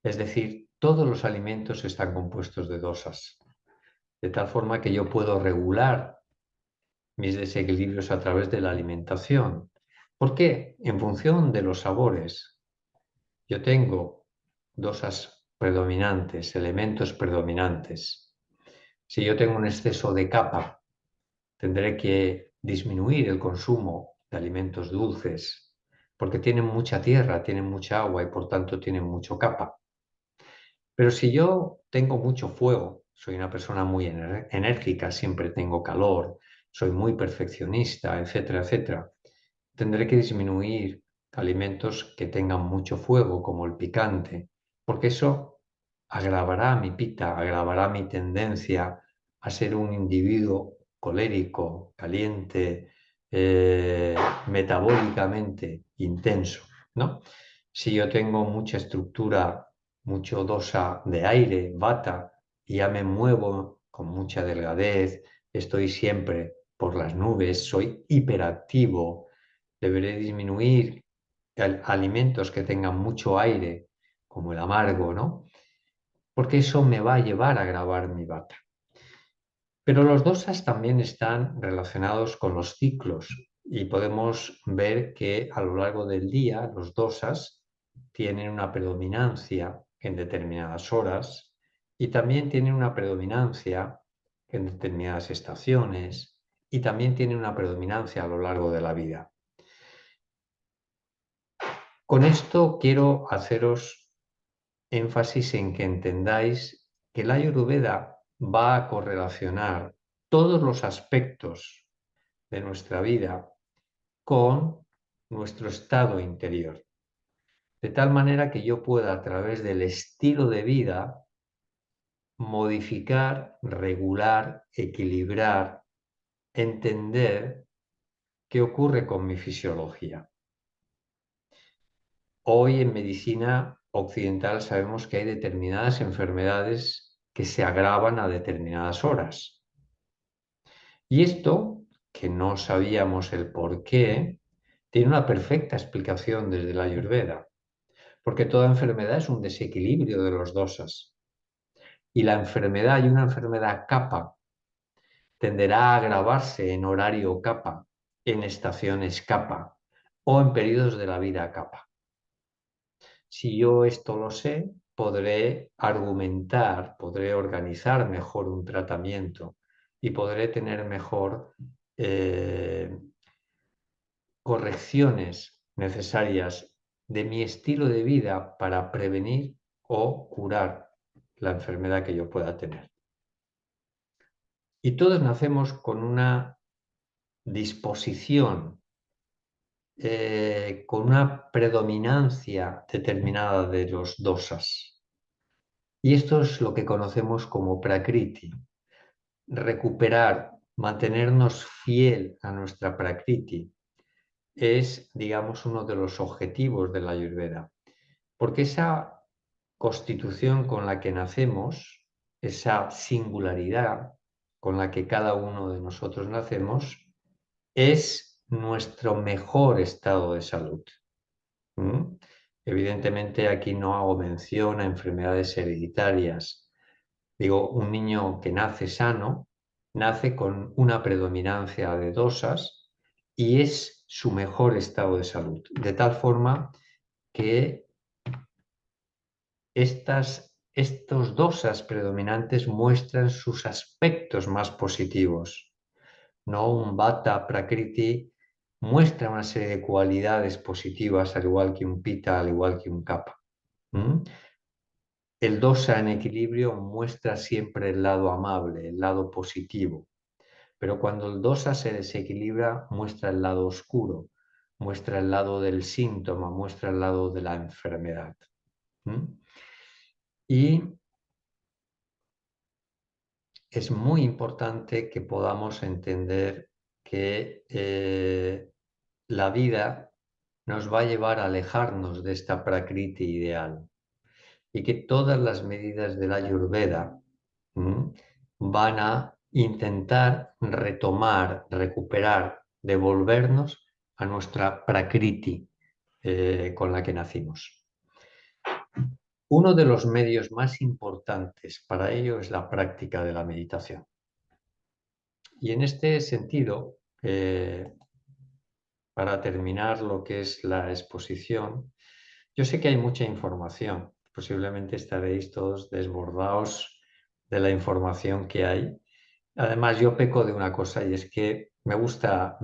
Es decir, todos los alimentos están compuestos de dosas, de tal forma que yo puedo regular mis desequilibrios a través de la alimentación. ¿Por qué? En función de los sabores. Yo tengo dosas predominantes, elementos predominantes. Si yo tengo un exceso de kapha, tendré que disminuir el consumo de alimentos dulces, porque tienen mucha tierra, tienen mucha agua y por tanto tienen mucho kapha. Pero si yo tengo mucho fuego, soy una persona muy enérgica, siempre tengo calor, soy muy perfeccionista, etcétera, etcétera, tendré que disminuir alimentos que tengan mucho fuego, como el picante, porque eso agravará mi pita, agravará mi tendencia a ser un individuo colérico, caliente, metabólicamente intenso, ¿no? Si yo tengo mucha estructura, mucho dosa de aire, vata, y ya me muevo con mucha delgadez, estoy siempre por las nubes, soy hiperactivo, deberé disminuir alimentos que tengan mucho aire, como el amargo, ¿no? Porque eso me va a llevar a agravar mi vata. Pero los dosas también están relacionados con los ciclos y podemos ver que a lo largo del día los dosas tienen una predominancia en determinadas horas y también tienen una predominancia en determinadas estaciones y también tienen una predominancia a lo largo de la vida. Con esto quiero haceros énfasis en que entendáis que la Ayurveda va a correlacionar todos los aspectos de nuestra vida con nuestro estado interior. De tal manera que yo pueda, a través del estilo de vida, modificar, regular, equilibrar, entender qué ocurre con mi fisiología. Hoy en medicina occidental sabemos que hay determinadas enfermedades que se agravan a determinadas horas. Y esto, que no sabíamos el por qué, tiene una perfecta explicación desde la Ayurveda, porque toda enfermedad es un desequilibrio de los dosas. Y la enfermedad, y una enfermedad kapha, tenderá a agravarse en horario kapha, en estaciones kapha o en periodos de la vida kapha. Si yo esto lo sé, podré argumentar, podré organizar mejor un tratamiento y podré tener mejor correcciones necesarias de mi estilo de vida para prevenir o curar la enfermedad que yo pueda tener. Y todos nacemos con una disposición, con una predominancia determinada de los dosas. Y esto es lo que conocemos como prakriti. Recuperar, mantenernos fiel a nuestra prakriti es, digamos, uno de los objetivos de la Ayurveda. Porque esa constitución con la que nacemos, esa singularidad con la que cada uno de nosotros nacemos, es nuestro mejor estado de salud. ¿Mm? Evidentemente aquí no hago mención a enfermedades hereditarias. Digo, un niño que nace sano, nace con una predominancia de dosas y es su mejor estado de salud. De tal forma que estos dosas predominantes muestran sus aspectos más positivos. ¿No? Un Vata Prakriti muestra una serie de cualidades positivas, al igual que un Pitta, al igual que un Kapha. ¿Mm? El dosa en equilibrio muestra siempre el lado amable, el lado positivo. Pero cuando el dosa se desequilibra, muestra el lado oscuro, muestra el lado del síntoma, muestra el lado de la enfermedad. ¿Mm? Y es muy importante que podamos entender que la vida nos va a llevar a alejarnos de esta prakriti ideal y que todas las medidas de la Ayurveda van a intentar retomar, recuperar, devolvernos a nuestra prakriti con la que nacimos. Uno de los medios más importantes para ello es la práctica de la meditación. Y en este sentido, para terminar lo que es la exposición, yo sé que hay mucha información. Posiblemente estaréis todos desbordados de la información que hay. Además, yo peco de una cosa y es que me gusta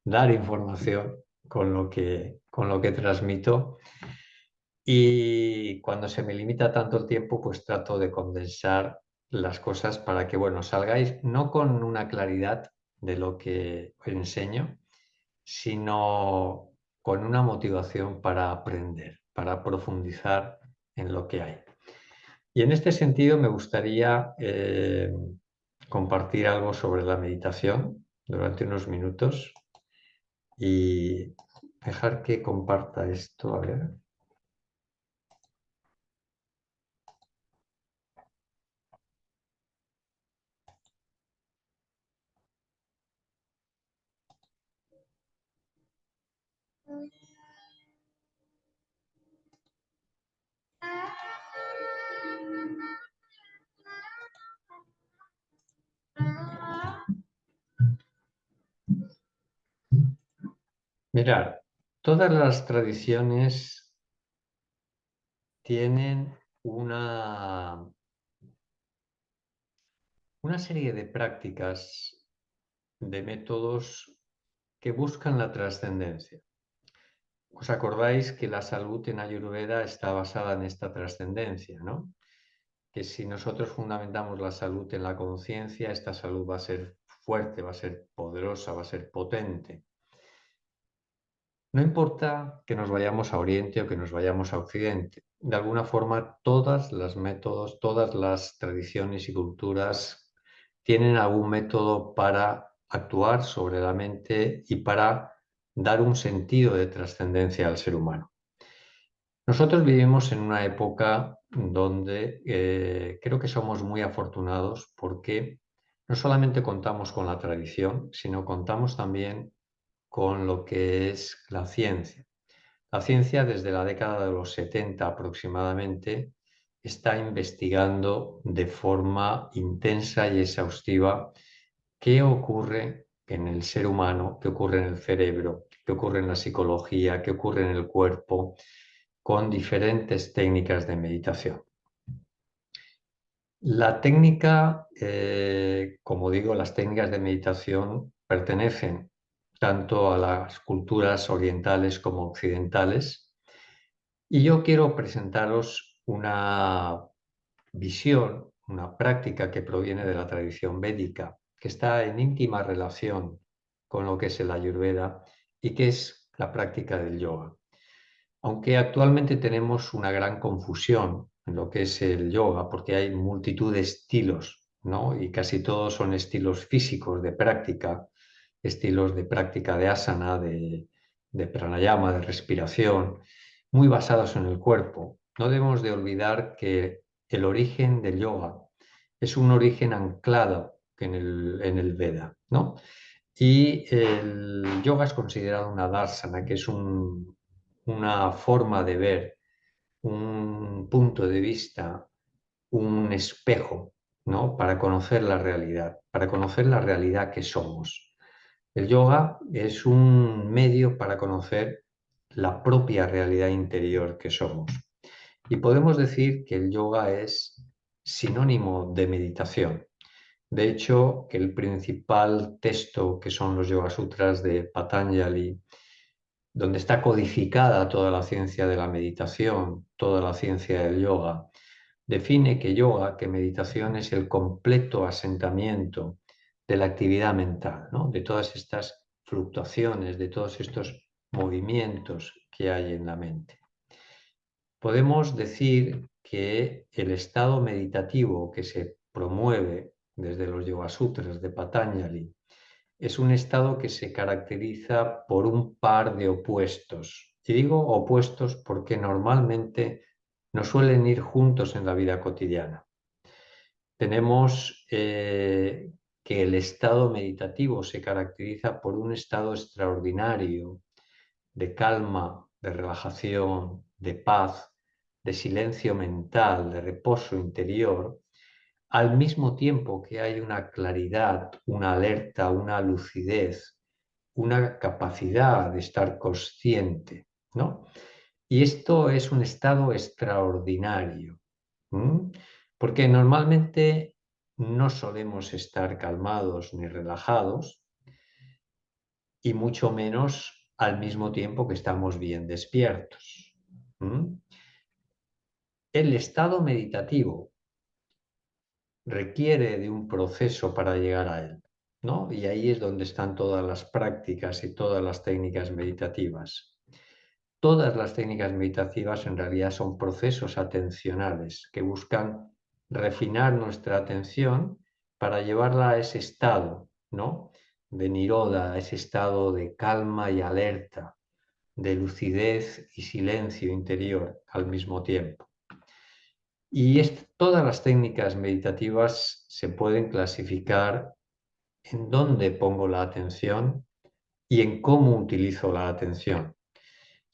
dar información con lo que transmito. Y cuando se me limita tanto el tiempo, pues trato de condensar las cosas para que, bueno, salgáis no con una claridad de lo que os enseño, sino con una motivación para aprender, para profundizar en lo que hay. Y en este sentido me gustaría compartir algo sobre la meditación durante unos minutos y dejar que comparta esto, a ver. Mirad, todas las tradiciones tienen una serie de prácticas, de métodos que buscan la trascendencia. ¿Os acordáis que la salud en Ayurveda está basada en esta trascendencia, ¿no? Que si nosotros fundamentamos la salud en la conciencia, esta salud va a ser fuerte, va a ser poderosa, va a ser potente. No importa que nos vayamos a Oriente o que nos vayamos a Occidente. De alguna forma, todas los métodos, todas las tradiciones y culturas tienen algún método para actuar sobre la mente y para dar un sentido de trascendencia al ser humano. Nosotros vivimos en una época donde creo que somos muy afortunados porque no solamente contamos con la tradición, sino contamos también con lo que es la ciencia. La ciencia, desde la década de los 70 aproximadamente, está investigando de forma intensa y exhaustiva qué ocurre en el ser humano, qué ocurre en el cerebro, qué ocurre en la psicología, qué ocurre en el cuerpo, con diferentes técnicas de meditación. La técnica, como digo, las técnicas de meditación pertenecen tanto a las culturas orientales como occidentales, y yo quiero presentaros una visión, una práctica que proviene de la tradición védica, que está en íntima relación con lo que es el Ayurveda y que es la práctica del yoga. Aunque actualmente tenemos una gran confusión en lo que es el yoga, porque hay multitud de estilos, ¿no? Y casi todos son estilos físicos de práctica, estilos de práctica de asana, de pranayama, de respiración, muy basados en el cuerpo. No debemos de olvidar que el origen del yoga es un origen anclado en el Veda, ¿no? Y el yoga es considerado una darsana, que es una forma de ver, un punto de vista, un espejo, ¿no? Para conocer la realidad que somos. El yoga es un medio para conocer la propia realidad interior que somos. Y podemos decir que el yoga es sinónimo de meditación. De hecho, que el principal texto, que son los Yoga Sutras de Patanjali, donde está codificada toda la ciencia de la meditación, toda la ciencia del yoga, define que yoga, que meditación es el completo asentamiento de la actividad mental, ¿no? De todas estas fluctuaciones, de todos estos movimientos que hay en la mente. Podemos decir que el estado meditativo que se promueve desde los Yoga Sutras de Patanjali es un estado que se caracteriza por un par de opuestos. Y digo opuestos porque normalmente no suelen ir juntos en la vida cotidiana. Tenemos que el estado meditativo se caracteriza por un estado extraordinario de calma, de relajación, de paz, de silencio mental, de reposo interior, al mismo tiempo que hay una claridad, una alerta, una lucidez, una capacidad de estar consciente, ¿no? Y esto es un estado extraordinario, ¿m? Porque normalmente no solemos estar calmados ni relajados, y mucho menos al mismo tiempo que estamos bien despiertos. ¿M? El estado meditativo requiere de un proceso para llegar a él, ¿no? Y ahí es donde están todas las prácticas y todas las técnicas meditativas. Todas las técnicas meditativas en realidad son procesos atencionales que buscan refinar nuestra atención para llevarla a ese estado, ¿no? De niroda, a ese estado de calma y alerta, de lucidez y silencio interior al mismo tiempo. Y todas las técnicas meditativas se pueden clasificar en dónde pongo la atención y en cómo utilizo la atención.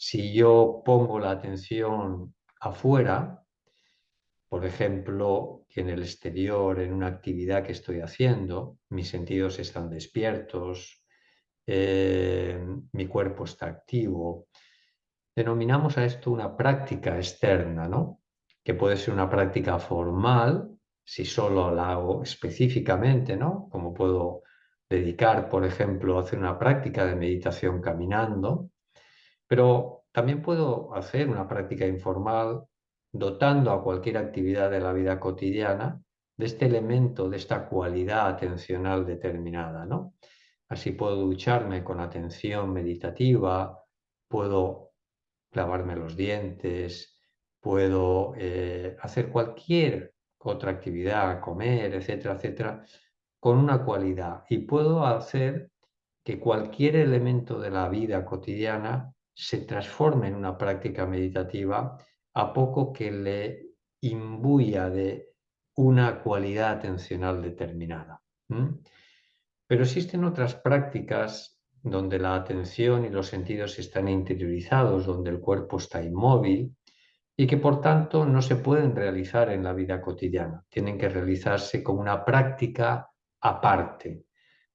Si yo pongo la atención afuera, por ejemplo, en el exterior, en una actividad que estoy haciendo, mis sentidos están despiertos, mi cuerpo está activo. Denominamos a esto una práctica externa, ¿no? Que puede ser una práctica formal, si solo la hago específicamente, ¿no? Como puedo dedicar, por ejemplo, a hacer una práctica de meditación caminando, pero también puedo hacer una práctica informal dotando a cualquier actividad de la vida cotidiana de este elemento, de esta cualidad atencional determinada, ¿no? Así puedo ducharme con atención meditativa, puedo lavarme los dientes, puedo hacer cualquier otra actividad, comer, etcétera, etcétera, con una cualidad. Y puedo hacer que cualquier elemento de la vida cotidiana se transforme en una práctica meditativa a poco que le imbuya de una cualidad atencional determinada. ¿Mm? Pero existen otras prácticas donde la atención y los sentidos están interiorizados, donde el cuerpo está inmóvil y que por tanto no se pueden realizar en la vida cotidiana. Tienen que realizarse como una práctica aparte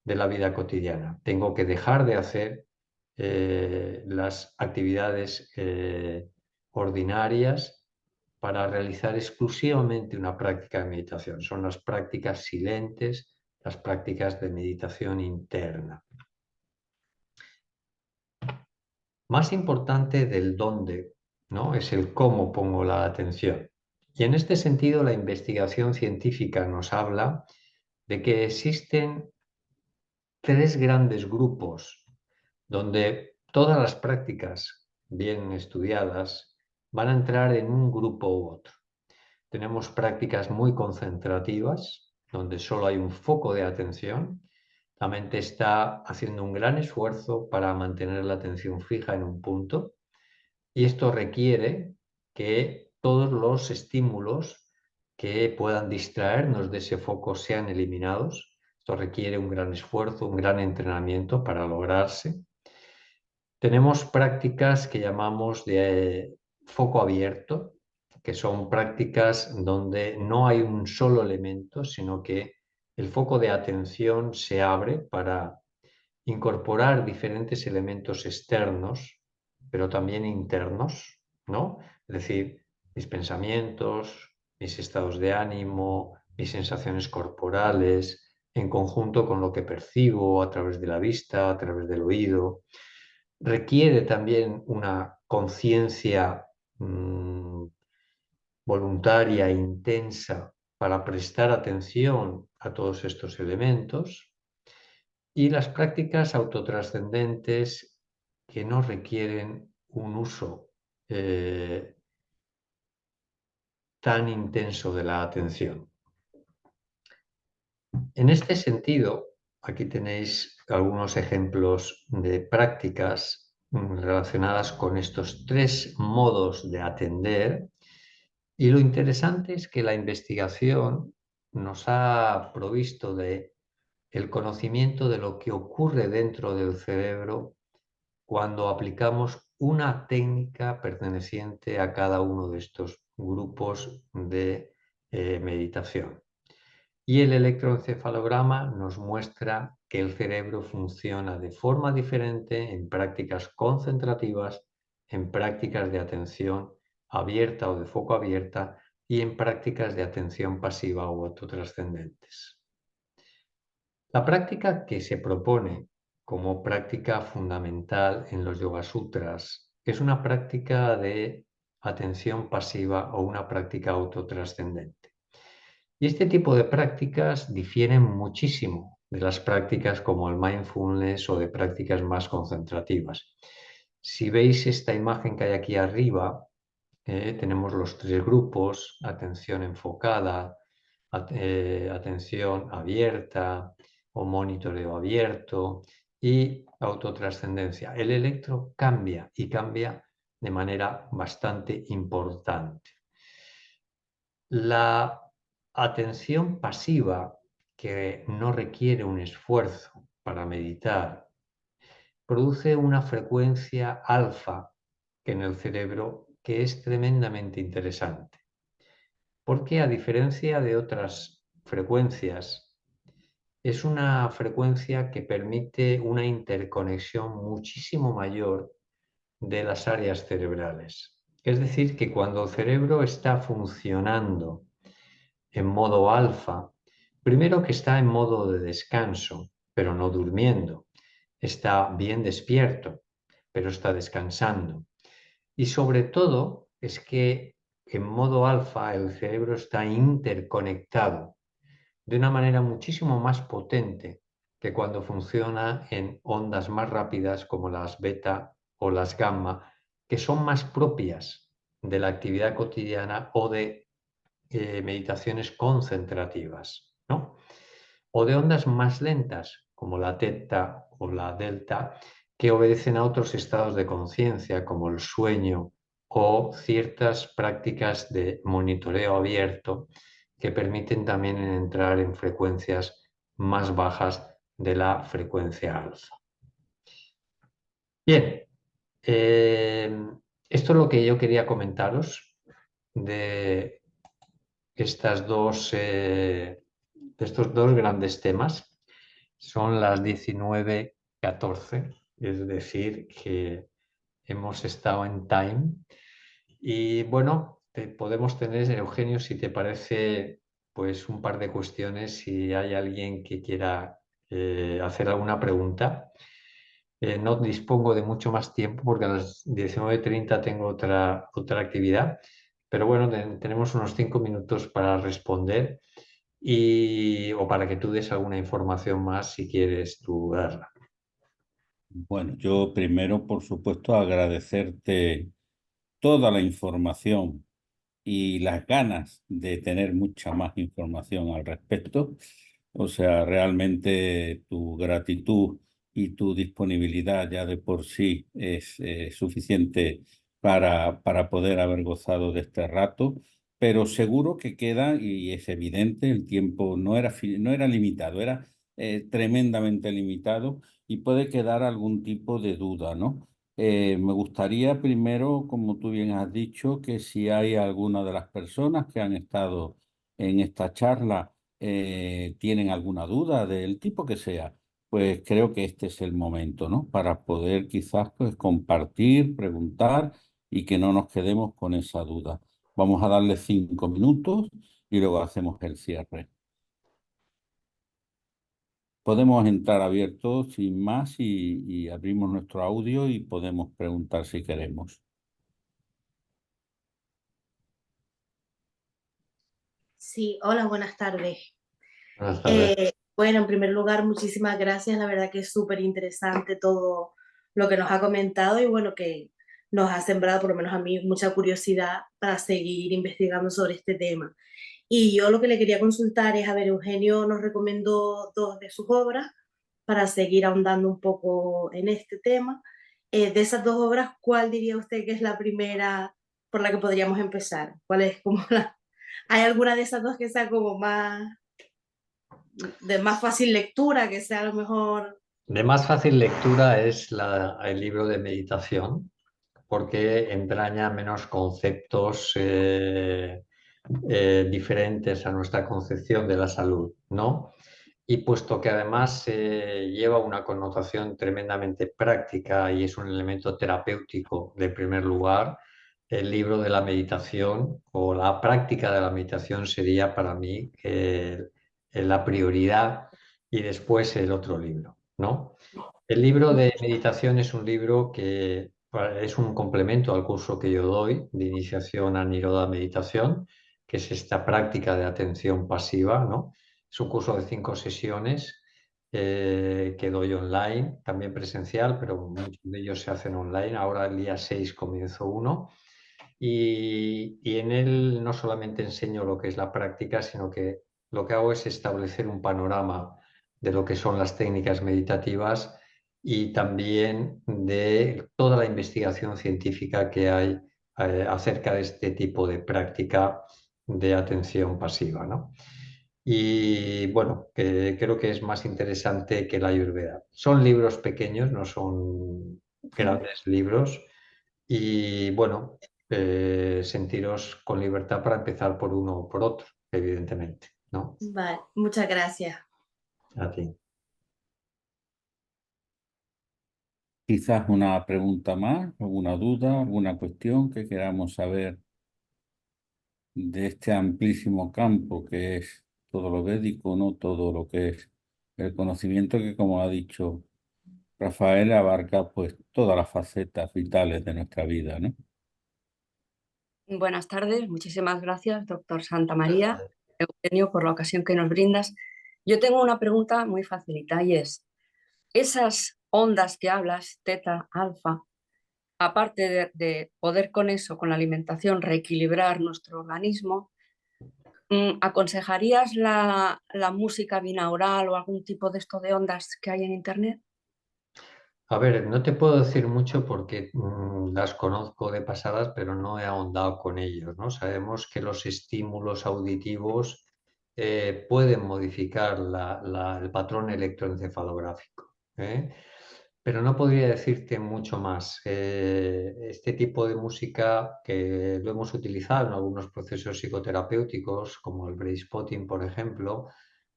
de la vida cotidiana. Tengo que dejar de hacer las actividades ordinarias para realizar exclusivamente una práctica de meditación. Son las prácticas silentes, las prácticas de meditación interna. Más importante del dónde, ¿no? Es el cómo pongo la atención. Y en este sentido, la investigación científica nos habla de que existen tres grandes grupos donde todas las prácticas bien estudiadas van a entrar en un grupo u otro. Tenemos prácticas muy concentrativas, donde solo hay un foco de atención. La mente está haciendo un gran esfuerzo para mantener la atención fija en un punto y esto requiere que todos los estímulos que puedan distraernos de ese foco sean eliminados. Esto requiere un gran esfuerzo, un gran entrenamiento para lograrse. Tenemos prácticas que llamamos de foco abierto, que son prácticas donde no hay un solo elemento, sino que el foco de atención se abre para incorporar diferentes elementos externos, pero también internos, ¿no? Es decir, mis pensamientos, mis estados de ánimo, mis sensaciones corporales, en conjunto con lo que percibo a través de la vista, a través del oído. Requiere también una conciencia voluntaria e intensa para prestar atención a todos estos elementos. Y las prácticas autotrascendentes que no requieren un uso tan intenso de la atención. En este sentido, aquí tenéis algunos ejemplos de prácticas relacionadas con estos tres modos de atender. Y lo interesante es que la investigación nos ha provisto de el conocimiento de lo que ocurre dentro del cerebro cuando aplicamos una técnica perteneciente a cada uno de estos grupos de meditación. Y el electroencefalograma nos muestra que el cerebro funciona de forma diferente en prácticas concentrativas, en prácticas de atención abierta o de foco abierta y en prácticas de atención pasiva o autotrascendentes. La práctica que se propone como práctica fundamental en los Yoga Sutras es una práctica de atención pasiva o una práctica autotrascendente. Y este tipo de prácticas difieren muchísimo de las prácticas como el mindfulness o de prácticas más concentrativas. Si veis esta imagen que hay aquí arriba, tenemos los tres grupos: atención enfocada, atención abierta o monitoreo abierto y autotrascendencia. El electro cambia y cambia de manera bastante importante. La atención pasiva, que no requiere un esfuerzo para meditar, produce una frecuencia alfa que en el cerebro que es tremendamente interesante. Porque a diferencia de otras frecuencias, es una frecuencia que permite una interconexión muchísimo mayor de las áreas cerebrales. Es decir, que cuando el cerebro está funcionando en modo alfa, primero que está en modo de descanso, pero no durmiendo, está bien despierto, pero está descansando. Y sobre todo es que en modo alfa el cerebro está interconectado de una manera muchísimo más potente que cuando funciona en ondas más rápidas como las beta o las gamma, que son más propias de la actividad cotidiana o de meditaciones concentrativas, ¿no? O de ondas más lentas como la teta o la delta, que obedecen a otros estados de conciencia como el sueño o ciertas prácticas de monitoreo abierto que permiten también entrar en frecuencias más bajas de la frecuencia alfa. Bien, esto es lo que yo quería comentaros de de estos dos grandes temas. Son las 19:14, es decir, que hemos estado en time. Y bueno, podemos tener, Eugenio, si te parece, pues un par de cuestiones, si hay alguien que quiera hacer alguna pregunta. No dispongo de mucho más tiempo porque a las 19:30 tengo otra actividad, pero bueno, tenemos unos 5 minutos para responder o para que tú des alguna información más si quieres tú darla. Bueno, yo primero, por supuesto, agradecerte toda la información y las ganas de tener mucha más información al respecto. O sea, realmente tu gratitud y tu disponibilidad ya de por sí es suficiente para poder haber gozado de este rato, pero seguro que queda, y es evidente, el tiempo no era limitado, era tremendamente limitado y puede quedar algún tipo de duda, ¿no? Me gustaría primero, como tú bien has dicho, que si hay alguna de las personas que han estado en esta charla tienen alguna duda del tipo que sea, pues creo que este es el momento, ¿no? Para poder quizás pues compartir, preguntar y que no nos quedemos con esa duda. Vamos a darle 5 minutos y luego hacemos el cierre. Podemos entrar abiertos sin más y abrimos nuestro audio y podemos preguntar si queremos. Sí, hola, buenas tardes. Buenas tardes. Bueno, en primer lugar, muchísimas gracias. La verdad que es súper interesante todo lo que nos ha comentado y bueno, que nos ha sembrado, por lo menos a mí, mucha curiosidad para seguir investigando sobre este tema. Y yo lo que le quería consultar es, a ver, Eugenio nos recomendó dos de sus obras para seguir ahondando un poco en este tema. De esas dos obras, ¿cuál diría usted que es la primera por la que podríamos empezar? ¿Cuál es como la... ¿Hay alguna de esas dos que sea como más de más fácil lectura, que sea a lo mejor... De más fácil lectura es el libro de meditación, porque entraña menos conceptos diferentes a nuestra concepción de la salud, ¿no? Y puesto que además lleva una connotación tremendamente práctica y es un elemento terapéutico de primer lugar, el libro de la meditación o la práctica de la meditación sería para mí la prioridad y después el otro libro, ¿no? El libro de meditación es un libro que es un complemento al curso que yo doy de iniciación a Niroda Meditación, que es esta práctica de atención pasiva, ¿no? Es un curso de 5 sesiones que doy online, también presencial, pero muchos de ellos se hacen online. Ahora el día 6 comienzo uno y en él no solamente enseño lo que es la práctica, sino que lo que hago es establecer un panorama de lo que son las técnicas meditativas y también de toda la investigación científica que hay acerca de este tipo de práctica de atención pasiva, ¿no? Y bueno, creo que es más interesante que la Ayurveda. Son libros pequeños, no son grandes libros, Y bueno, sentiros con libertad para empezar por uno o por otro, evidentemente, ¿no? Vale, muchas gracias. A ti. Quizás una pregunta más, alguna duda, alguna cuestión que queramos saber de este amplísimo campo que es todo lo védico, ¿no? Todo lo que es el conocimiento que, como ha dicho Rafael, abarca pues todas las facetas vitales de nuestra vida, ¿no? Buenas tardes, muchísimas gracias, doctor Santa María, Eugenio, por la ocasión que nos brindas. Yo tengo una pregunta muy facilita y es, esas ondas que hablas, teta, alfa, aparte de poder con eso, con la alimentación, reequilibrar nuestro organismo, ¿aconsejarías la música binaural o algún tipo de esto de ondas que hay en Internet? A ver, no te puedo decir mucho porque las conozco de pasadas, pero no he ahondado con ellos, ¿no? Sabemos que los estímulos auditivos pueden modificar el patrón electroencefalográfico, ¿eh? Pero no podría decirte mucho más. Este tipo de música que lo hemos utilizado en algunos procesos psicoterapéuticos, como el brainspotting, por ejemplo,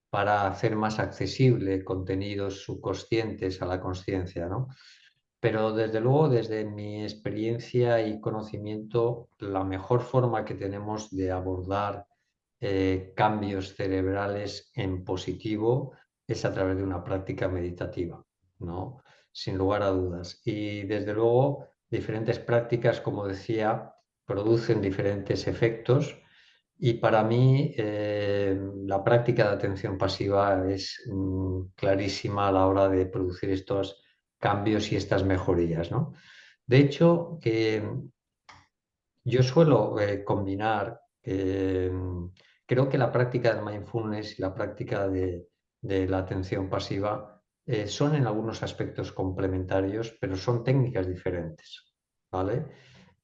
para hacer más accesible contenidos subconscientes a la conciencia, ¿no? Pero desde luego, desde mi experiencia y conocimiento, la mejor forma que tenemos de abordar cambios cerebrales en positivo es a través de una práctica meditativa, ¿no? Sin lugar a dudas. Y desde luego, diferentes prácticas, como decía, producen diferentes efectos. Y para mí, la práctica de atención pasiva es clarísima a la hora de producir estos cambios y estas mejorías, ¿no? De hecho, yo suelo combinar, creo que la práctica del mindfulness y la práctica de la atención pasiva son en algunos aspectos complementarios, pero son técnicas diferentes, ¿vale?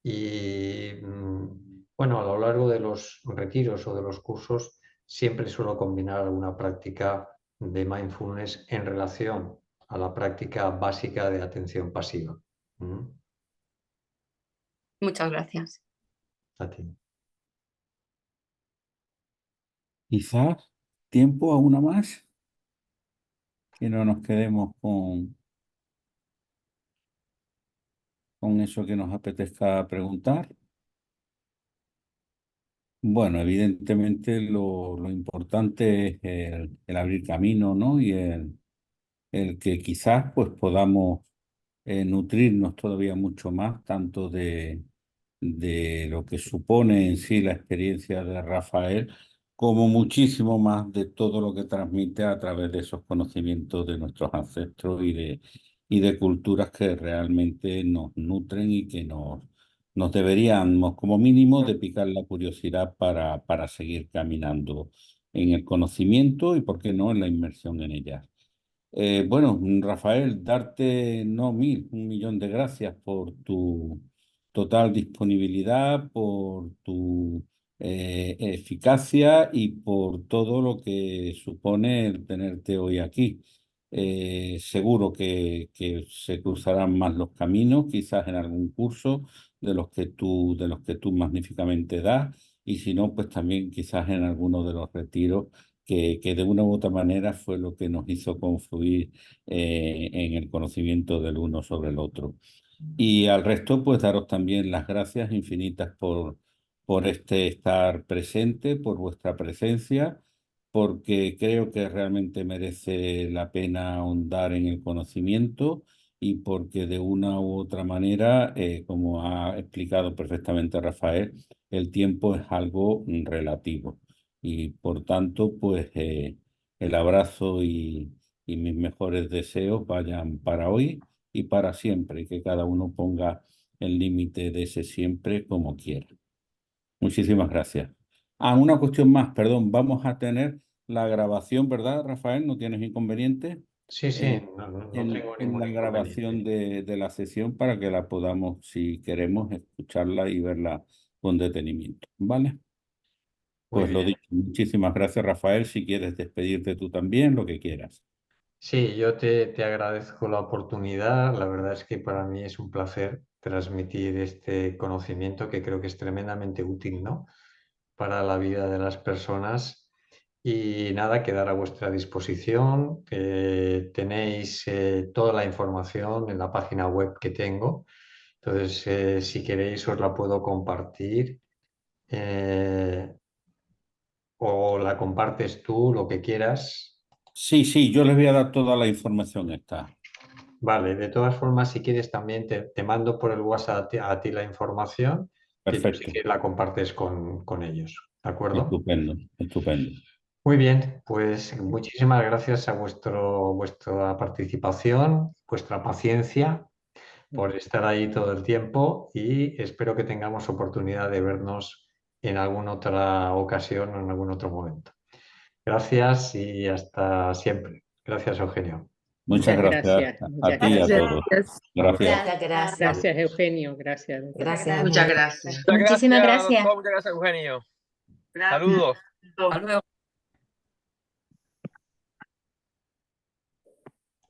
Y bueno, a lo largo de los retiros o de los cursos siempre suelo combinar alguna práctica de mindfulness en relación a la práctica básica de atención pasiva. ¿Mm? Muchas gracias. A ti. Quizás tiempo a una más, que no nos quedemos con eso que nos apetezca preguntar. Bueno, evidentemente lo importante es el abrir camino, ¿no? Y el que quizás pues podamos nutrirnos todavía mucho más, tanto de lo que supone en sí la experiencia de Rafael, como muchísimo más de todo lo que transmite a través de esos conocimientos de nuestros ancestros y de culturas que realmente nos nutren y que nos deberíamos, como mínimo, de picar la curiosidad para seguir caminando en el conocimiento y, ¿por qué no?, en la inmersión en ellas. Bueno, Rafael, darte no mil, 1 millón de gracias por tu total disponibilidad, por tu eficacia y por todo lo que supone el tenerte hoy aquí. Seguro que se cruzarán más los caminos, quizás en algún curso de los que tú magníficamente das, y si no, pues también quizás en alguno de los retiros que de una u otra manera fue lo que nos hizo confluir en el conocimiento del uno sobre el otro. Y al resto, pues daros también las gracias infinitas por este estar presente, por vuestra presencia, porque creo que realmente merece la pena ahondar en el conocimiento y porque de una u otra manera, como ha explicado perfectamente Rafael, el tiempo es algo relativo. Y por tanto, pues el abrazo y mis mejores deseos vayan para hoy y para siempre, y que cada uno ponga el límite de ese siempre como quiera. Muchísimas gracias. Una cuestión más, perdón, vamos a tener la grabación, ¿verdad, Rafael? ¿No tienes inconveniente? Sí, sí, Eh, no tengo en ningún la grabación inconveniente. de la sesión para que la podamos, si queremos, escucharla y verla con detenimiento. ¿Vale? Muy Pues lo bien. dicho, muchísimas gracias, Rafael. Si quieres despedirte tú también, lo que quieras. Sí, yo te agradezco la oportunidad. La verdad es que para mí es un placer transmitir este conocimiento que creo que es tremendamente útil, ¿no?, para la vida de las personas. Y nada, quedar a vuestra disposición. Tenéis toda la información en la página web que tengo. Entonces, si queréis, os la puedo compartir. O la compartes tú, lo que quieras. Sí, yo les voy a dar toda la información esta. Vale, de todas formas, si quieres también te mando por el WhatsApp a ti la información, que tú Perfecto. sí que la compartes con ellos, ¿de acuerdo? Estupendo, estupendo. Muy bien, pues muchísimas gracias a vuestra participación, vuestra paciencia, por estar ahí todo el tiempo, y espero que tengamos oportunidad de vernos en alguna otra ocasión o en algún otro momento. Gracias y hasta siempre. Gracias, Eugenio. Muchas gracias a ti y a todos. Gracias. Gracias, Eugenio. Gracias. Gracias. Muchas gracias. Muchísimas gracias. Doctor, muchas gracias, Eugenio. Saludos. Hasta luego.